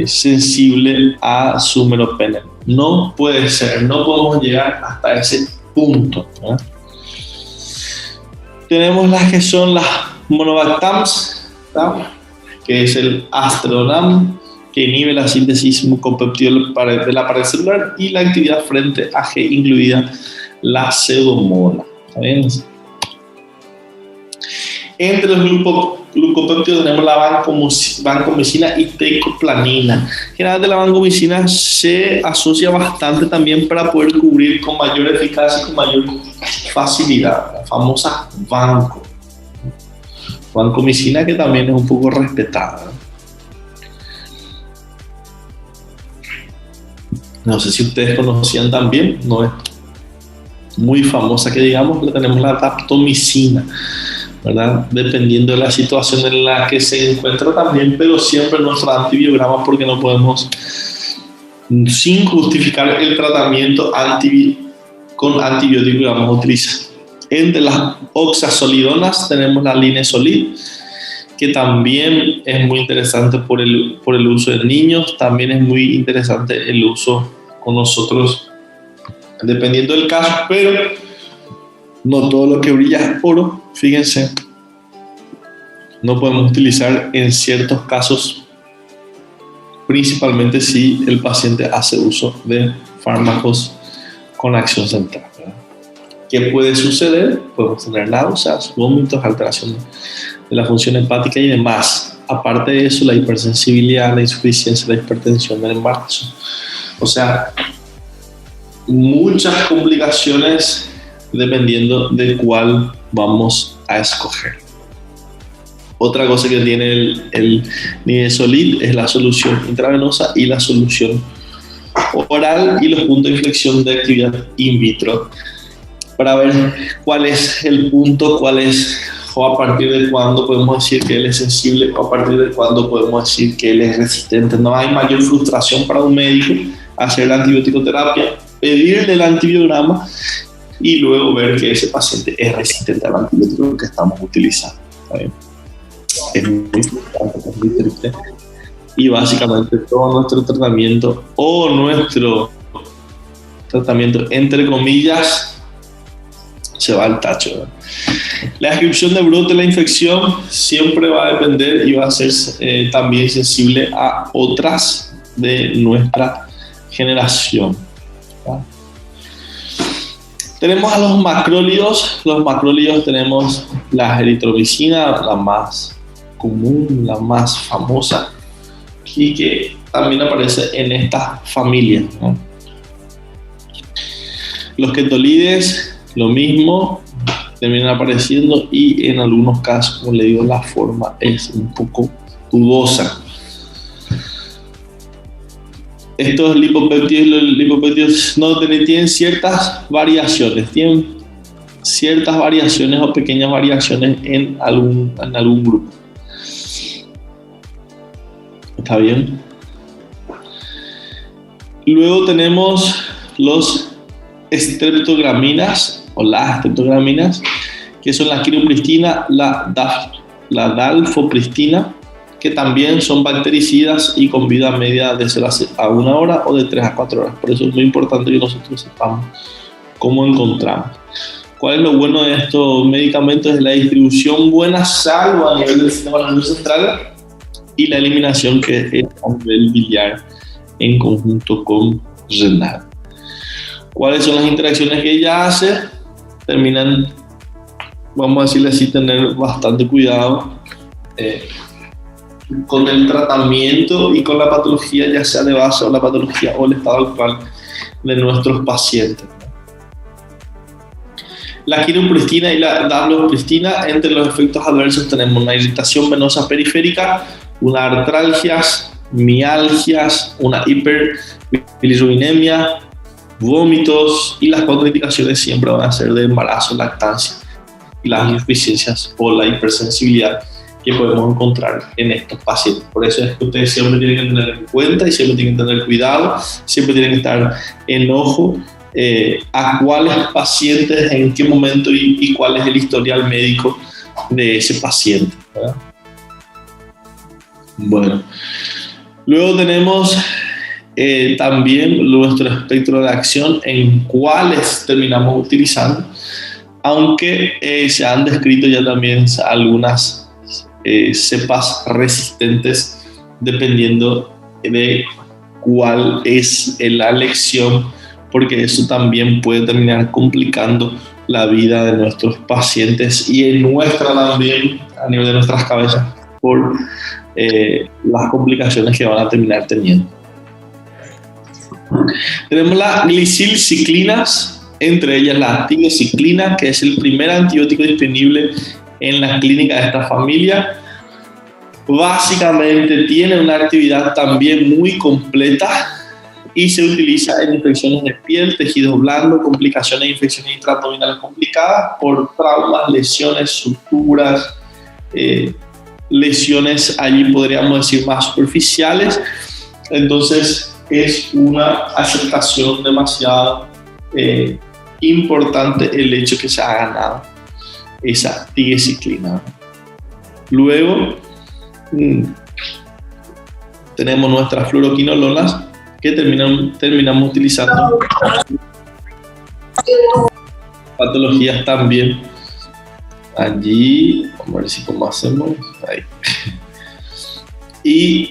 sensible a su menopenem. No puede ser, no podemos llegar hasta ese punto, ¿eh? Tenemos las que son las monobactams, ¿tá? Que es el astrodam, que inhibe la síntesis mucopeptídeo de la pared celular y la actividad frente a G, incluida la pseudomonas. ¿Está bien? Entre los glucopéptidos tenemos la vancomicina y tecoplanina. Generalmente la vancomicina se asocia bastante también para poder cubrir con mayor eficacia y con mayor facilidad. La famosa vancomicina, que también es un poco respetada. No sé si ustedes conocían también, no es muy famosa que digamos, pero tenemos la daptomicina, ¿verdad? Dependiendo de la situación en la que se encuentra también, pero siempre nuestro antibiograma, porque no podemos, sin justificar el tratamiento con antibiótico que vamos a utilizar. Entre las oxazolidonas tenemos la linezolid, que también es muy interesante por el uso de niños. También es muy interesante el uso con nosotros, dependiendo del caso, pero no todo lo que brilla es oro. Fíjense, no podemos utilizar en ciertos casos, principalmente si el paciente hace uso de fármacos con acción central. ¿Qué puede suceder? Podemos tener náuseas, vómitos, alteración de la función hepática y demás. Aparte de eso, la hipersensibilidad, la insuficiencia, la hipertensión del embarazo. O sea, muchas complicaciones dependiendo de cuál vamos a escoger. Otra cosa que tiene el linezolid es la solución intravenosa y la solución oral y los puntos de inflexión de actividad in vitro, para ver cuál es el punto, cuál es, o a partir de cuándo podemos decir que él es sensible, o a partir de cuándo podemos decir que él es resistente. No hay mayor frustración para un médico hacer la antibiótico-terapia, pedirle el antibiograma y luego ver que ese paciente es resistente al antibiótico que estamos utilizando. ¿Está bien? Es muy frustrante, es muy triste. Y básicamente todo nuestro tratamiento, o nuestro tratamiento entre comillas, se va al tacho, ¿verdad? La descripción de brote de la infección siempre va a depender y va a ser también sensible a otras de nuestra generación, ¿verdad? Tenemos a los macrólidos. Los macrólidos tenemos la eritromicina, la más común, la más famosa, y que también aparece en esta familia, ¿no? Los ketolides, lo mismo, terminan apareciendo, y en algunos casos, como le digo, la forma es un poco dudosa. Estos lipopéptidos no tienen ciertas variaciones, o pequeñas variaciones en algún grupo. ¿Está bien? Luego tenemos los streptograminas, o las streptograminas, que son la quiropristina, la dalfopristina, que también son bactericidas y con vida media de 0 a 1 hora o de 3 a 4 horas. Por eso es muy importante que nosotros sepamos cómo encontramos. ¿Cuál es lo bueno de estos medicamentos? Es la distribución buena, salvo a nivel del sistema nervioso central, y la eliminación que es a nivel biliar en conjunto con renal. ¿Cuáles son las interacciones que ella hace? Terminan, vamos a decirle así, tener bastante cuidado con el tratamiento y con la patología, ya sea de base o la patología o el estado actual de nuestros pacientes. La quiropristina y la dalfopristina, entre los efectos adversos tenemos una irritación venosa periférica, una artralgias, mialgias, una hiperbilirubinemia, vómitos, y las contraindicaciones siempre van a ser de embarazo, lactancia y las insuficiencias o la hipersensibilidad que podemos encontrar en estos pacientes. Por eso es que ustedes siempre tienen que tener en cuenta y siempre tienen que tener cuidado, siempre tienen que estar en ojo a cuáles pacientes, en qué momento y cuál es el historial médico de ese paciente, ¿verdad? Bueno, luego tenemos también nuestro espectro de acción, en cuáles terminamos utilizando, aunque se han descrito ya también algunas cepas resistentes dependiendo de cuál es la elección, porque eso también puede terminar complicando la vida de nuestros pacientes y en nuestra también, a nivel de nuestras cabezas, por las complicaciones que van a terminar teniendo. Tenemos las glicilciclinas, entre ellas la tigecyclina, que es el primer antibiótico disponible en la clínica de esta familia. Básicamente tiene una actividad también muy completa y se utiliza en infecciones de piel, tejido blando, complicaciones de infecciones intraabdominales complicadas por traumas, lesiones, suturas, lesiones allí podríamos decir más superficiales. Entonces es una aceptación demasiado importante el hecho que se ha ganado esa tigecyclina. Luego tenemos nuestras fluoroquinolonas que terminamos utilizando patologías también. Allí, vamos a ver si cómo hacemos. Ahí. Y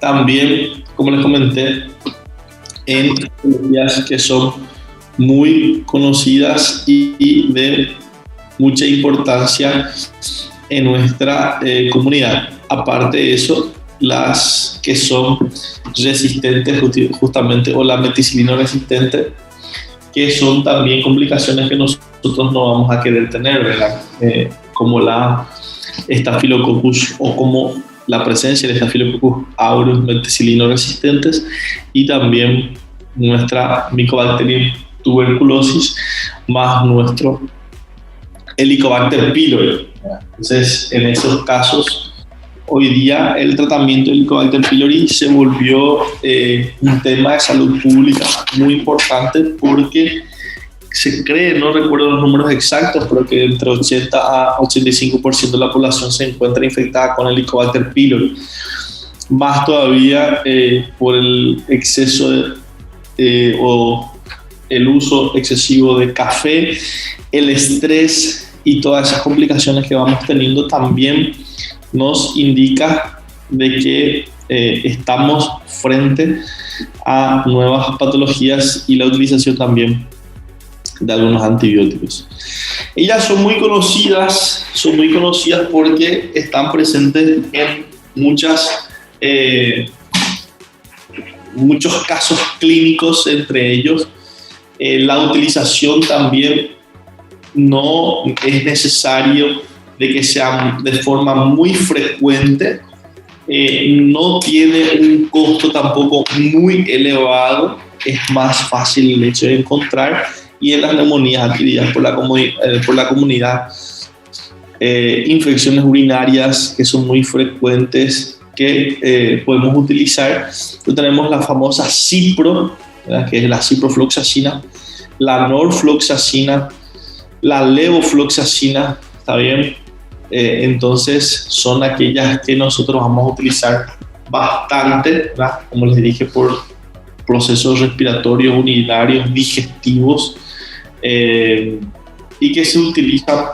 también, como les comenté, en patologías que son muy conocidas y de mucha importancia en nuestra comunidad. Aparte de eso, las que son resistentes justamente, o la meticilina resistente, que son también complicaciones que nosotros no vamos a querer tener, ¿verdad? Como la Staphylococcus, o como la presencia de Staphylococcus aureus meticilino resistentes, y también nuestra Mycobacterium tuberculosis más nuestro Helicobacter pylori. Entonces, en esos casos, hoy día el tratamiento del Helicobacter pylori se volvió un tema de salud pública muy importante, porque se cree, no recuerdo los números exactos, pero que entre 80 a 85% de la población se encuentra infectada con el Helicobacter pylori. Más todavía por el exceso o el uso excesivo de café, el estrés y todas esas complicaciones que vamos teniendo también nos indica de que estamos frente a nuevas patologías y la utilización también de algunos antibióticos. Ellas son muy conocidas porque están presentes en muchos casos clínicos, entre ellos. La utilización también no es necesario de que sea de forma muy frecuente, no tiene un costo tampoco muy elevado, es más fácil el hecho de encontrar, y en las neumonías adquiridas por la comunidad, infecciones urinarias que son muy frecuentes que podemos utilizar. Entonces, tenemos la famosa Cipro, ¿verdad? Que es la ciprofloxacina, la norfloxacina, la levofloxacina, ¿está bien? Entonces son aquellas que nosotros vamos a utilizar bastante, ¿verdad? Como les dije, por procesos respiratorios, urinarios, digestivos, y que se utilizan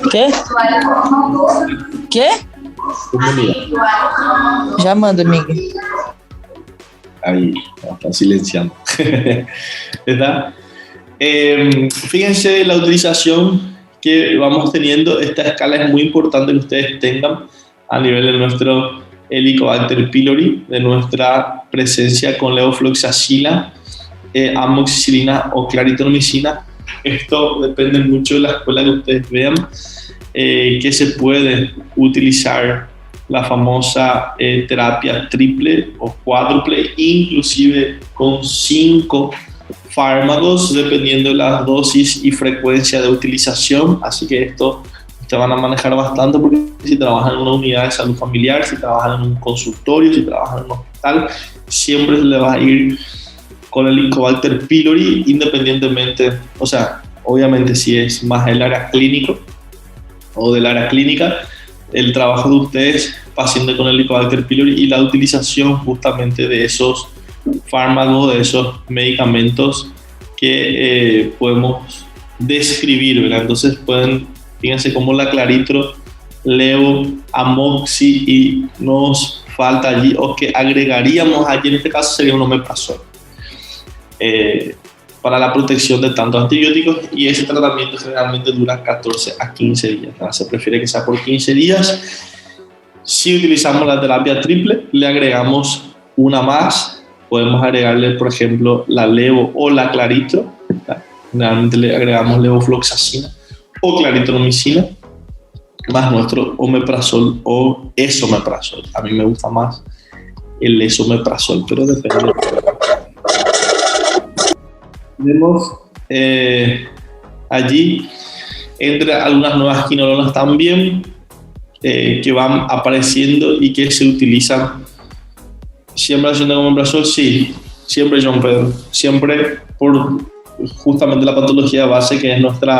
¿Qué? ¿Qué? comunidad. Já manda, amiga. Ahí, está silenciando. ¿Verdad? Fíjense la utilización que vamos teniendo. Esta escala es muy importante que ustedes tengan a nivel de nuestro Helicobacter pylori, de nuestra presencia con levofloxacina, amoxicilina o claritromicina. Esto depende mucho de la escuela que ustedes vean, que se puede utilizar la famosa terapia triple o cuádruple, inclusive con 5 fármacos, dependiendo de la dosis y frecuencia de utilización. Así que esto te van a manejar bastante, porque si trabajan en una unidad de salud familiar, si trabajan en un consultorio, si trabajan en un hospital, siempre le va a ir con el Helicobacter pylori, independientemente, o sea, obviamente si es más el área clínico o del área clínica, el trabajo de ustedes paciente con el Helicobacter pylori y la utilización justamente de esos fármacos, de esos medicamentos que podemos describir, ¿verdad? Entonces fíjense cómo la claritro, levo, amoxi, y nos falta allí, o que agregaríamos allí en este caso, sería un omeprazol para la protección de tantos antibióticos, y ese tratamiento generalmente dura 14 a 15 días, ¿no? Se prefiere que sea por 15 días. Si utilizamos la terapia triple, le agregamos una más. Podemos agregarle, por ejemplo, la levo o la claritro. Generalmente le agregamos levofloxacina o claritromicina, más nuestro omeprazol o esomeprazol. A mí me gusta más el esomeprazol, pero depende. Tenemos allí entre algunas nuevas quinolonas también que van apareciendo y que se utilizan. ¿Siempre haciendo omeprazol? Sí. siempre, John Pedro, siempre por justamente la patología base que es nuestro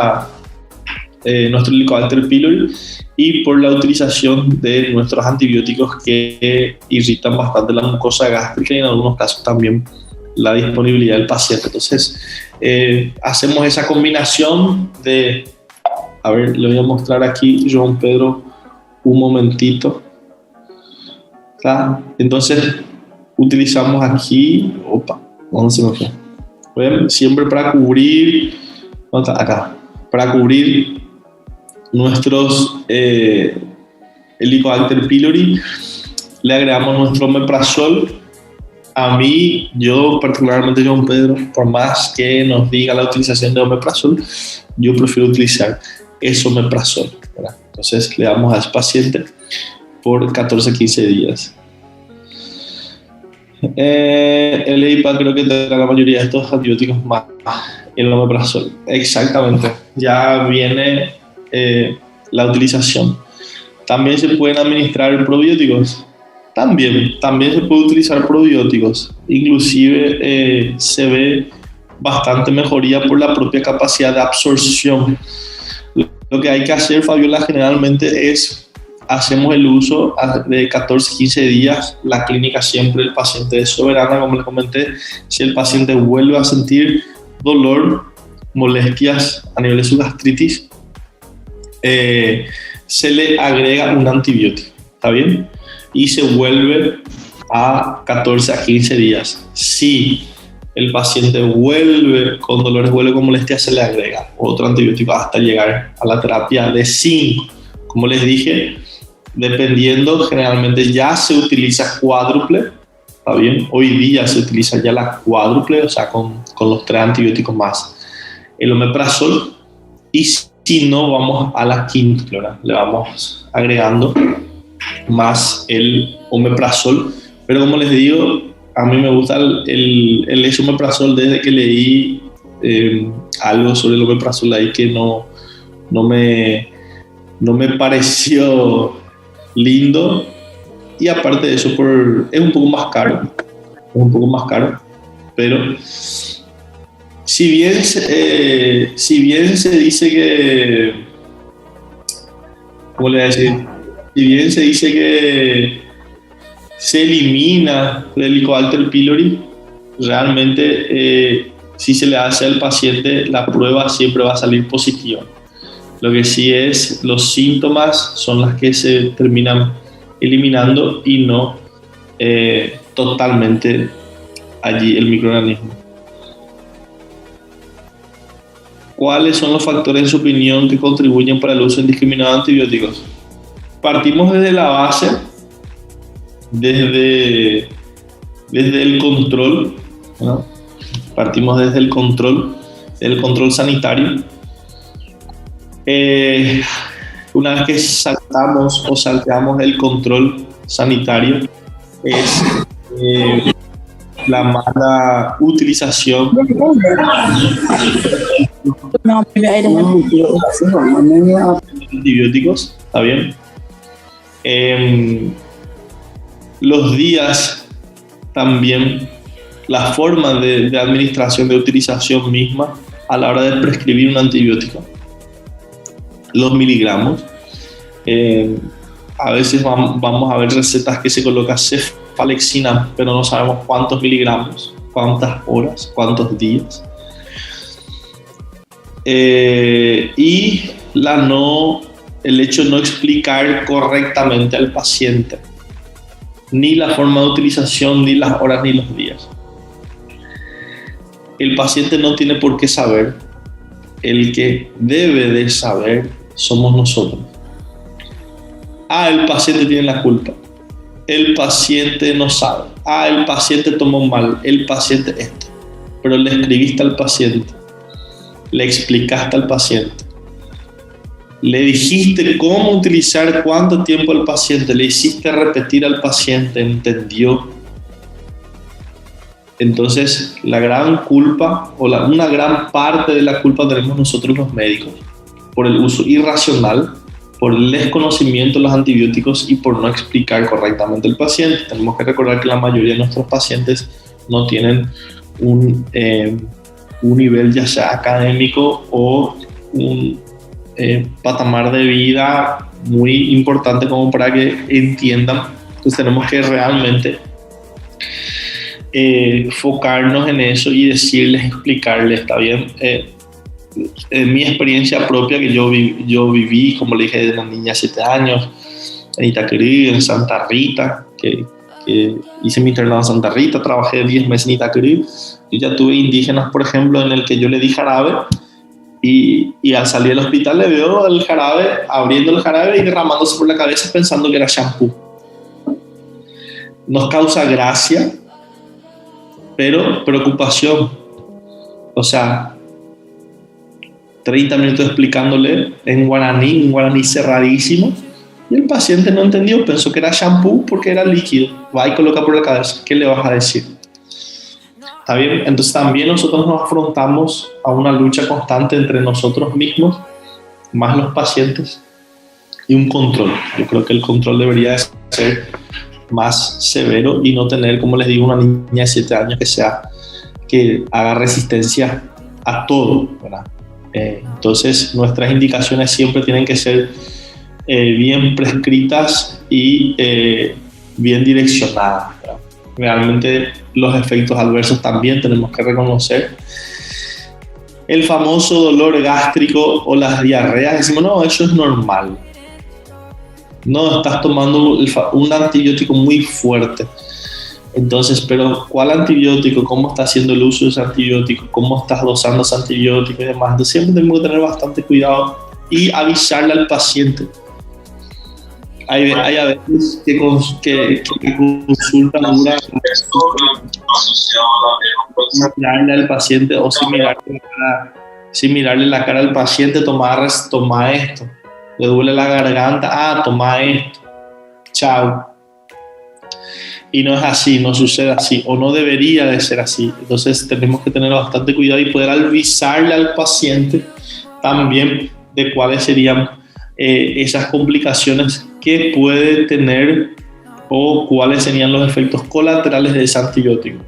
Helicobacter pylori y por la utilización de nuestros antibióticos que irritan bastante la mucosa gástrica y en algunos casos también la disponibilidad del paciente. Entonces, hacemos esa combinación de... A ver, le voy a mostrar aquí, John Pedro, un momentito. ¿Está? Entonces, utilizamos aquí... Opa, ¿dónde se me fue? ¿Ven? Siempre para cubrir... ¿Dónde está? Acá. Para cubrir nuestros Helicobacter pylori, le agregamos nuestro omeprazol. A mí, yo particularmente, John Pedro, por más que nos diga la utilización de omeprazol, yo prefiero utilizar esomeprazol, ¿verdad? Entonces le damos a ese paciente por 14-15 días. El EIPA creo que tendrá la mayoría de estos antibióticos más el omeprazol. Exactamente, ya viene la utilización. También se pueden administrar probióticos. También se puede utilizar probióticos. Inclusive se ve bastante mejoría por la propia capacidad de absorción. Lo que hay que hacer, Fabiola, generalmente es hacemos el uso de 14-15 días. La clínica siempre el paciente es soberana, como les comenté. Si el paciente vuelve a sentir dolor, molestias a nivel de su gastritis, se le agrega un antibiótico, ¿está bien? Y se vuelve a 14-15 días. Si el paciente vuelve con dolores, vuelve con molestias, se le agrega otro antibiótico hasta llegar a la terapia de 5. Como les dije, dependiendo, generalmente ya se utiliza cuádruple, ¿está bien? Hoy día se utiliza ya la cuádruple, o sea, con los 3 antibióticos más el omeprazol, y si no, vamos a la quíntuple, ¿verdad? Le vamos agregando más el omeprazol, pero como les digo, a mí me gusta el esomeprazol desde que leí algo sobre el omeprazol ahí que no me pareció lindo, y aparte de eso es un poco más caro, pero si bien se dice que, ¿cómo le voy a decir? Si bien se dice que se elimina el Helicobacter pylori, realmente si se le hace al paciente la prueba siempre va a salir positiva. Lo que sí es, los síntomas son las que se terminan eliminando y no totalmente allí el microorganismo. ¿Cuáles son los factores, en su opinión, que contribuyen para el uso indiscriminado de antibióticos? Partimos desde la base, desde el control, ¿no? Partimos desde el control sanitario. Una vez que salteamos el control sanitario, es la mala utilización de antibióticos, ¿está bien? Los días también, la forma de administración, de utilización misma a la hora de prescribir un antibiótico, los miligramos. A veces vamos a ver recetas que se coloca cefalexina, pero no sabemos cuántos miligramos, cuántas horas, cuántos días. Y el hecho de no explicar correctamente al paciente ni la forma de utilización, ni las horas, ni los días. El paciente no tiene por qué saber. El que debe de saber somos nosotros. El paciente tiene la culpa. El paciente no sabe. El paciente tomó mal. El paciente esto. Pero le escribiste al paciente. Le explicaste al paciente. Le dijiste cómo utilizar, cuánto tiempo al paciente. Le hiciste repetir al paciente. Entendió. Entonces, la gran culpa, una gran parte de la culpa tenemos nosotros los médicos, por el uso irracional, por el desconocimiento de los antibióticos y por no explicar correctamente al paciente. Tenemos que recordar que la mayoría de nuestros pacientes no tienen un nivel ya sea académico o un patamar de vida muy importante como para que entiendan. Entonces tenemos que realmente enfocarnos en eso y decirles, explicarles, ¿está bien? En mi experiencia propia que yo viví, como le dije, desde una niña de 7 años, en Itaquerí, en Santa Rita, que hice mi internado en Santa Rita, trabajé 10 meses en Itaquerí, y ya tuve indígenas, por ejemplo, en el que yo le di jarabe, y al salir del hospital le veo el jarabe, abriendo el jarabe y derramándose por la cabeza pensando que era shampoo. Nos causa gracia, pero preocupación. O sea, 30 minutos explicándole en guaraní, un guaraní cerradísimo, y el paciente no entendió, pensó que era shampoo porque era líquido. Va y coloca por la cabeza. ¿Qué le vas a decir? ¿Está bien? Entonces también nosotros nos afrontamos a una lucha constante entre nosotros mismos, más los pacientes, y un control. Yo creo que el control debería ser más severo y no tener, como les digo, una niña de 7 años que haga resistencia a todo, ¿verdad? Entonces nuestras indicaciones siempre tienen que ser bien prescritas y bien direccionadas, ¿verdad? Realmente los efectos adversos también tenemos que reconocer. El famoso dolor gástrico o las diarreas, decimos, no, eso es normal. No, estás tomando un antibiótico muy fuerte. Entonces, pero ¿cuál antibiótico? ¿Cómo está haciendo el uso de ese antibiótico? ¿Cómo estás dosando ese antibiótico y demás? Entonces siempre tenemos que tener bastante cuidado y avisarle al paciente. Hay a veces que consultan mirarle al paciente o sin mirarle la cara al paciente, toma esto. Le duele la garganta, toma esto. Chao. Y no es así, no sucede así, o no debería de ser así. Entonces tenemos que tener bastante cuidado y poder avisarle al paciente también de cuáles serían esas complicaciones que puede tener o cuáles serían los efectos colaterales de ese antibiótico.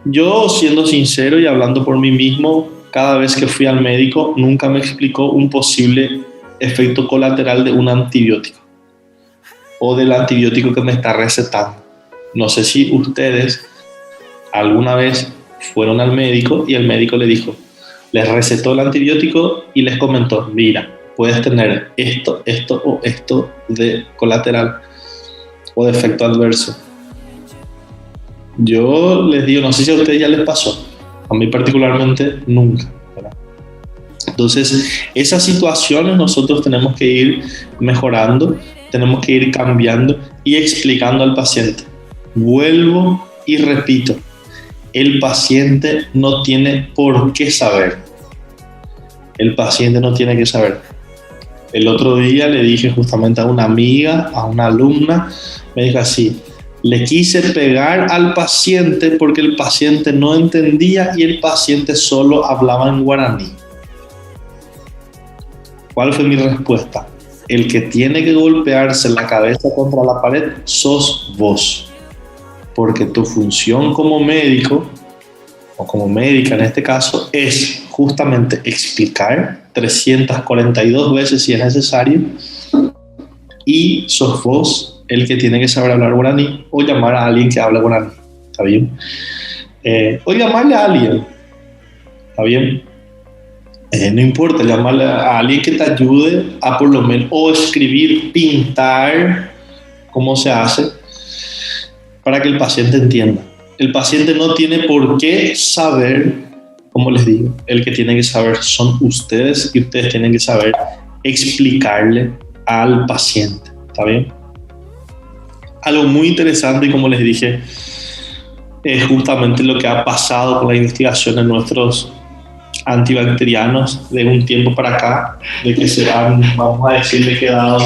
Yo, siendo sincero y hablando por mí mismo, cada vez que fui al médico nunca me explicó un posible efecto colateral de un antibiótico o del antibiótico que me está recetando. No sé si ustedes alguna vez fueron al médico y el médico les recetó el antibiótico y les comentó, mira, puedes tener esto o esto de colateral o de efecto adverso. Yo les digo, no sé si a ustedes ya les pasó, a mí particularmente nunca, ¿verdad? Entonces, esas situaciones nosotros tenemos que ir mejorando, tenemos que ir cambiando y explicando al paciente. Vuelvo y repito, el paciente no tiene por qué saber. El paciente no tiene que saber. El otro día le dije justamente a una amiga, a una alumna, me dijo así, le quise pegar al paciente porque el paciente no entendía y el paciente solo hablaba en guaraní. ¿Cuál fue mi respuesta? El que tiene que golpearse la cabeza contra la pared sos vos. Porque tu función como médico, o como médica en este caso, es justamente explicar 342 veces si es necesario, y sos vos el que tiene que saber hablar guaraní o llamar a alguien que habla guaraní, ¿está bien? O llamarle a alguien, ¿está bien? No importa, llamarle a alguien que te ayude a por lo menos, o escribir, pintar, cómo se hace, para que el paciente entienda. El paciente no tiene por qué saber, como les digo, el que tiene que saber son ustedes y ustedes tienen que saber explicarle al paciente, ¿está bien? Algo muy interesante y como les dije, es justamente lo que ha pasado con la investigación en nuestros antibacterianos de un tiempo para acá, de que se han, vamos a decirle, quedado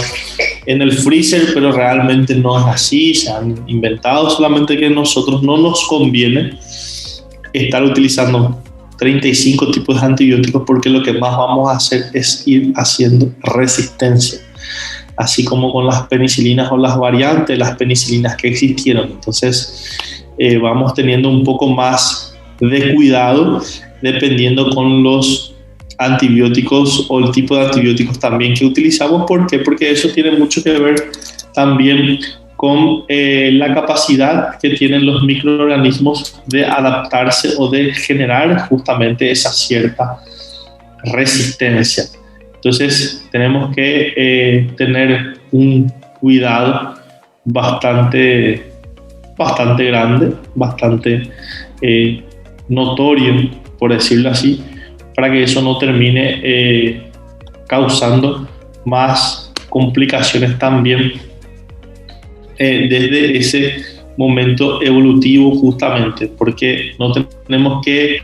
en el freezer, pero realmente no es así, se han inventado, solamente que a nosotros no nos conviene estar utilizando 35 tipos de antibióticos porque lo que más vamos a hacer es ir haciendo resistencia, así como con las penicilinas o las variantes, las penicilinas que existieron. Entonces, vamos teniendo un poco más de cuidado dependiendo con los antibióticos o el tipo de antibióticos también que utilizamos. ¿Por qué? Porque eso tiene mucho que ver también con la capacidad que tienen los microorganismos de adaptarse o de generar justamente esa cierta resistencia. Entonces tenemos que tener un cuidado bastante grande, bastante notorio, por decirlo así, para que eso no termine causando más complicaciones también desde ese momento evolutivo, justamente, porque no tenemos que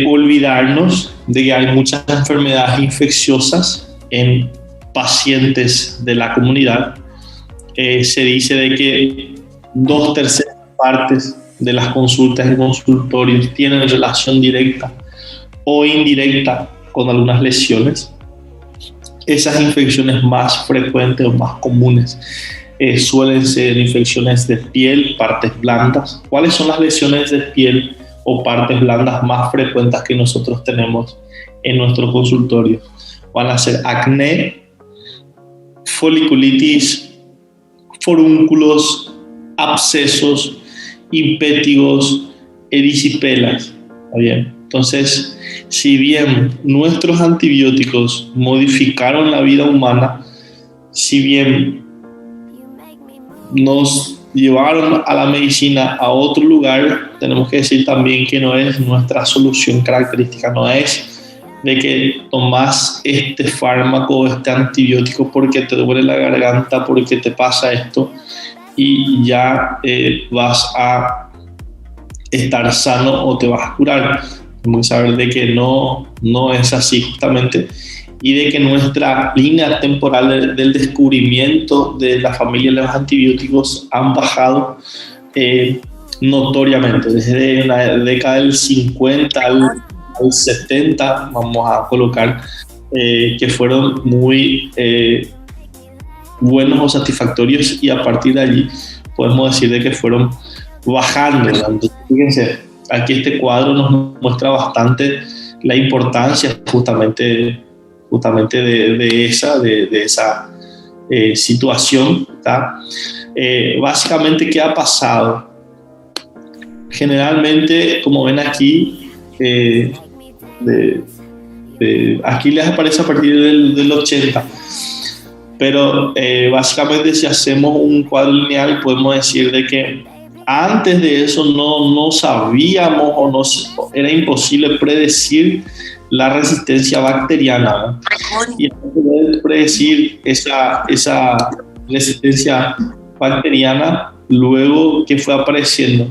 olvidarnos de que hay muchas enfermedades infecciosas en pacientes de la comunidad. Se dice de que 2/3 partes de las consultas en consultorios tienen relación directa o indirecta con algunas lesiones. Esas infecciones más frecuentes o más comunes suelen ser infecciones de piel, partes blandas. ¿Cuáles son las lesiones de piel o partes blandas más frecuentes que nosotros tenemos en nuestro consultorio? Van a ser acné, foliculitis, forúnculos, abscesos, impétigos, erisipelas. ¿Está bien? Entonces, si bien nuestros antibióticos modificaron la vida humana, si bien nos llevaron a la medicina a otro lugar, tenemos que decir también que no es nuestra solución característica, no es de que tomás este fármaco, este antibiótico porque te duele la garganta, porque te pasa esto y ya vas a estar sano o te vas a curar. Tenemos que saber de que no es así justamente, y de que nuestra línea temporal del descubrimiento de la familia de los antibióticos han bajado notoriamente desde la década del 50 al 70, vamos a colocar, que fueron muy buenos o satisfactorios, y a partir de allí podemos decir de que fueron bajando. Entonces, fíjense, aquí este cuadro nos muestra bastante la importancia justamente de esa situación, ¿tá? Básicamente, ¿qué ha pasado? Generalmente, como ven aquí, aquí les aparece a partir del 80, pero básicamente si hacemos un cuadro lineal podemos decir de que antes de eso no sabíamos o era imposible predecir la resistencia bacteriana, ¿no? Y poder predecir esa resistencia bacteriana, luego que fue apareciendo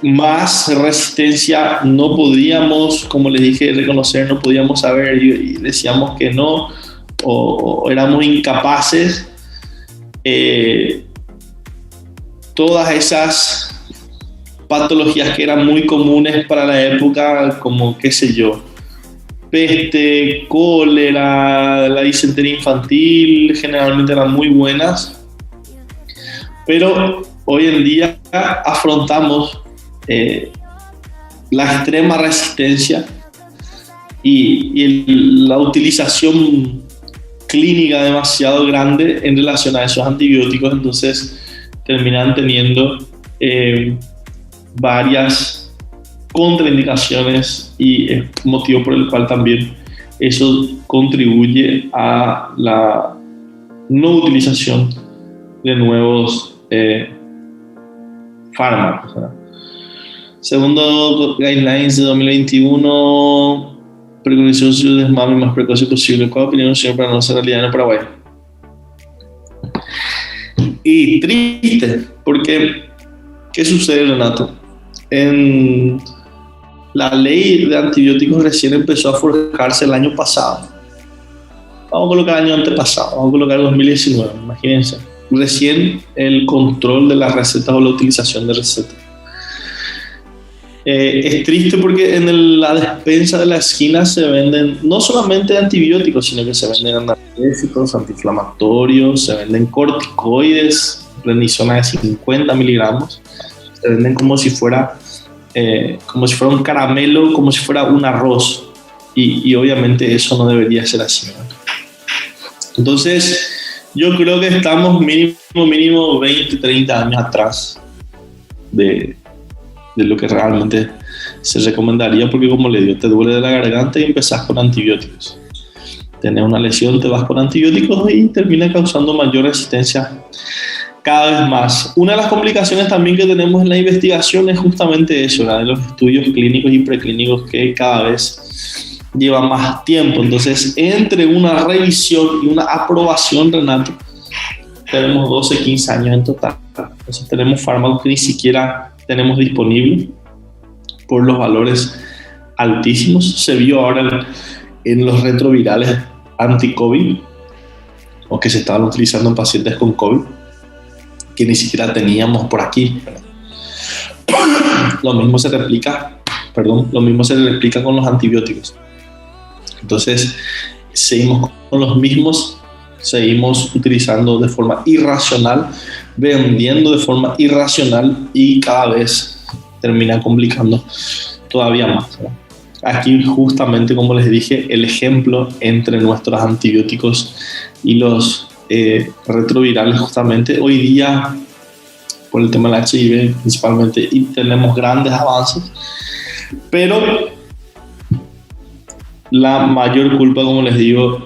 más resistencia, no podíamos, como les dije, reconocer, no podíamos saber, y decíamos que no, o éramos incapaces. Todas esas patologías que eran muy comunes para la época, como, qué sé yo, peste, cólera, la disentería infantil, generalmente eran muy buenas, pero hoy en día afrontamos la extrema resistencia y la utilización clínica demasiado grande en relación a esos antibióticos. Entonces terminan teniendo varias contraindicaciones, y es motivo por el cual también eso contribuye a la no utilización de nuevos fármacos, ¿verdad? Segundo Guidelines de 2021, preconización de su desmame más precoce posible. ¿Cuál opinión, señor, para no hacer realidad en el Paraguay? Y triste, porque ¿qué sucede, Renato? En la ley de antibióticos recién empezó a forjarse el año pasado. Vamos a colocar el año antepasado, vamos a colocar 2019, imagínense. Recién el control de las recetas o la utilización de recetas. Es triste porque en la despensa de la esquina se venden no solamente antibióticos, sino que se venden analgésicos, antiinflamatorios, se venden corticoides, prednisona de 50 miligramos, se venden como si fuera un caramelo, como si fuera un arroz, y obviamente eso no debería ser así, ¿no? Entonces yo creo que estamos mínimo 20, 30 años atrás de lo que realmente se recomendaría, porque como le digo, te duele de la garganta y empezás con antibióticos. Tenés una lesión, te vas con antibióticos y termina causando mayor resistencia cada vez más. Una de las complicaciones también que tenemos en la investigación es justamente eso, ¿verdad? De los estudios clínicos y preclínicos, que cada vez lleva más tiempo. Entonces, entre una revisión y una aprobación, Renato, tenemos 12, 15 años en total. Entonces, tenemos fármacos que ni siquiera tenemos disponibles por los valores altísimos. Se vio ahora en los retrovirales anti-COVID, o que se estaban utilizando en pacientes con COVID, que ni siquiera teníamos por aquí. Lo mismo se replica con los antibióticos. Entonces, seguimos con los mismos, seguimos utilizando de forma irracional, vendiendo de forma irracional, y cada vez termina complicando todavía más, ¿verdad? Aquí justamente, como les dije, el ejemplo entre nuestros antibióticos y los retrovirales, justamente hoy día por el tema del HIV principalmente, y tenemos grandes avances, pero la mayor culpa, como les digo,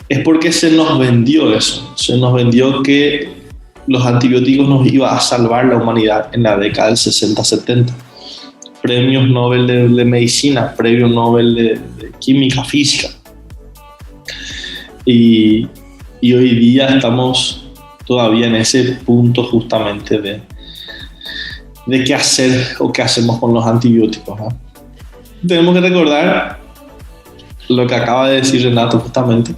es porque se nos vendió eso, se nos vendió que los antibióticos nos iban a salvar la humanidad en la década del 60-70. Premios Nobel de medicina, premios Nobel de química, física. Y hoy día estamos todavía en ese punto justamente de qué hacer o qué hacemos con los antibióticos, ¿no? Tenemos que recordar lo que acaba de decir Renato, justamente,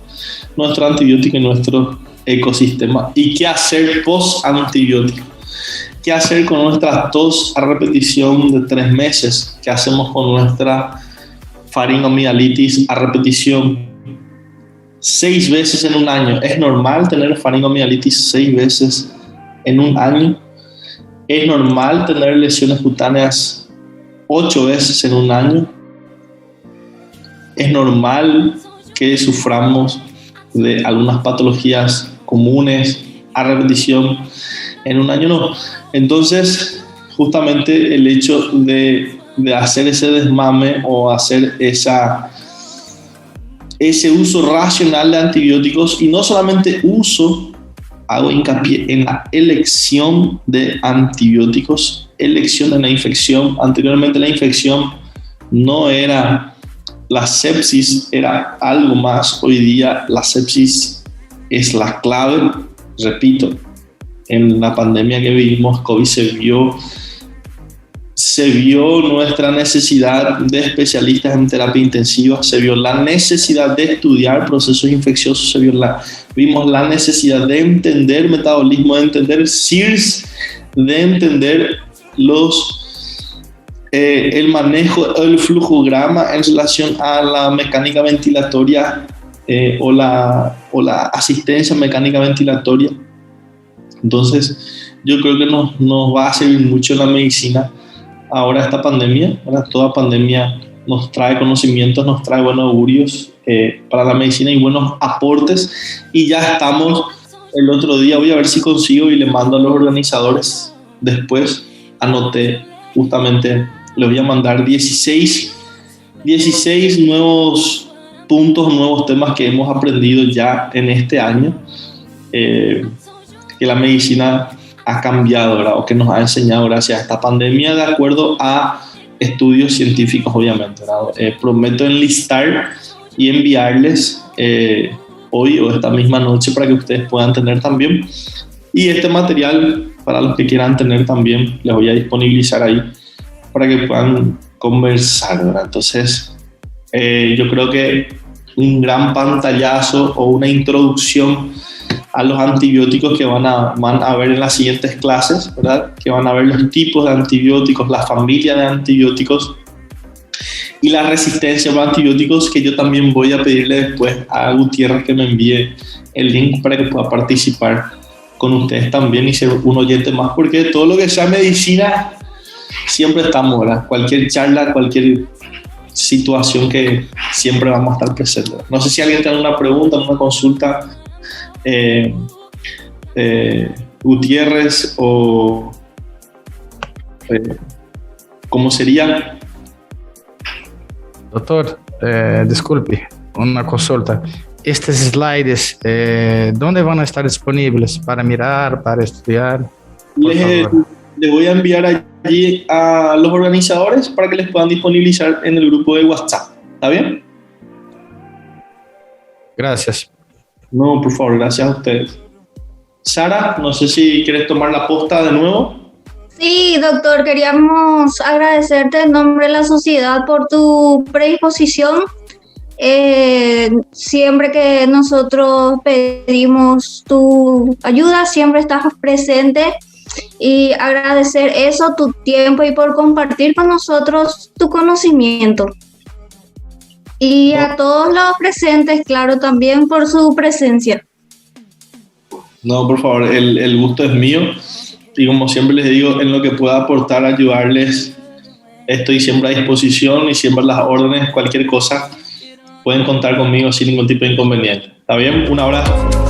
nuestro antibiótico y nuestro ecosistema, y qué hacer post-antibiótico. ¿Qué hacer con nuestra tos a repetición de 3 meses? ¿Qué hacemos con nuestra faringomielitis a repetición 6 veces en un año? ¿Es normal tener faringomielitis 6 veces en un año? ¿Es normal tener lesiones cutáneas 8 veces en un año? ¿Es normal que suframos de algunas patologías comunes a repetición en un año? No. Entonces, justamente el hecho de hacer ese desmame o hacer ese uso racional de antibióticos, y no solamente uso, hago hincapié en la elección de antibióticos, elección de la infección. Anteriormente la infección no era la sepsis, era algo más. Hoy día la sepsis es la clave. Repito, en la pandemia que vivimos, COVID, se vio nuestra necesidad de especialistas en terapia intensiva, se vio la necesidad de estudiar procesos infecciosos, vimos la necesidad de entender metabolismo, de entender CIRS, de entender el manejo, el flujograma en relación a la mecánica ventilatoria o la asistencia mecánica ventilatoria. Entonces, yo creo que nos va a servir mucho en la medicina ahora esta pandemia, ¿verdad? Toda pandemia nos trae conocimientos, nos trae buenos augurios para la medicina y buenos aportes. Y ya estamos, el otro día voy a ver si consigo y le mando a los organizadores. Después anoté, justamente les voy a mandar 16 nuevos puntos, nuevos temas que hemos aprendido ya en este año, que la medicina ha cambiado, ¿verdad? O que nos ha enseñado gracias a esta pandemia, de acuerdo a estudios científicos, obviamente, ¿verdad? Prometo enlistar y enviarles hoy o esta misma noche para que ustedes puedan tener también. Y este material, para los que quieran tener también, les voy a disponibilizar ahí para que puedan conversar, ¿verdad? Entonces, yo creo que un gran pantallazo o una introducción a los antibióticos que van a ver en las siguientes clases, ¿verdad? Que van a ver los tipos de antibióticos, la familia de antibióticos y la resistencia a los antibióticos, que yo también voy a pedirle después a Gutiérrez que me envíe el link para que pueda participar con ustedes también y ser un oyente más, porque todo lo que sea medicina siempre estamos, ¿verdad? Cualquier charla, cualquier situación que siempre vamos a estar presentes. No sé si alguien tiene una pregunta, una consulta, Gutiérrez o ¿cómo sería? Doctor, disculpe, una consulta. Estos slides, ¿dónde van a estar disponibles para mirar, para estudiar? Les voy a enviar allí a los organizadores para que les puedan disponibilizar en el grupo de WhatsApp. ¿Está bien? Gracias. No, por favor, gracias a ustedes. Sara, no sé si quieres tomar la posta de nuevo. Sí, doctor, queríamos agradecerte en nombre de la sociedad por tu predisposición. Siempre que nosotros pedimos tu ayuda, siempre estás presente, y agradecer eso, tu tiempo y por compartir con nosotros tu conocimiento. Y a todos los presentes, claro, también por su presencia. No, por favor, el gusto es mío. Y como siempre les digo, en lo que pueda aportar, ayudarles, estoy siempre a disposición y siempre a las órdenes, cualquier cosa, pueden contar conmigo sin ningún tipo de inconveniente. ¿Está bien? Un abrazo.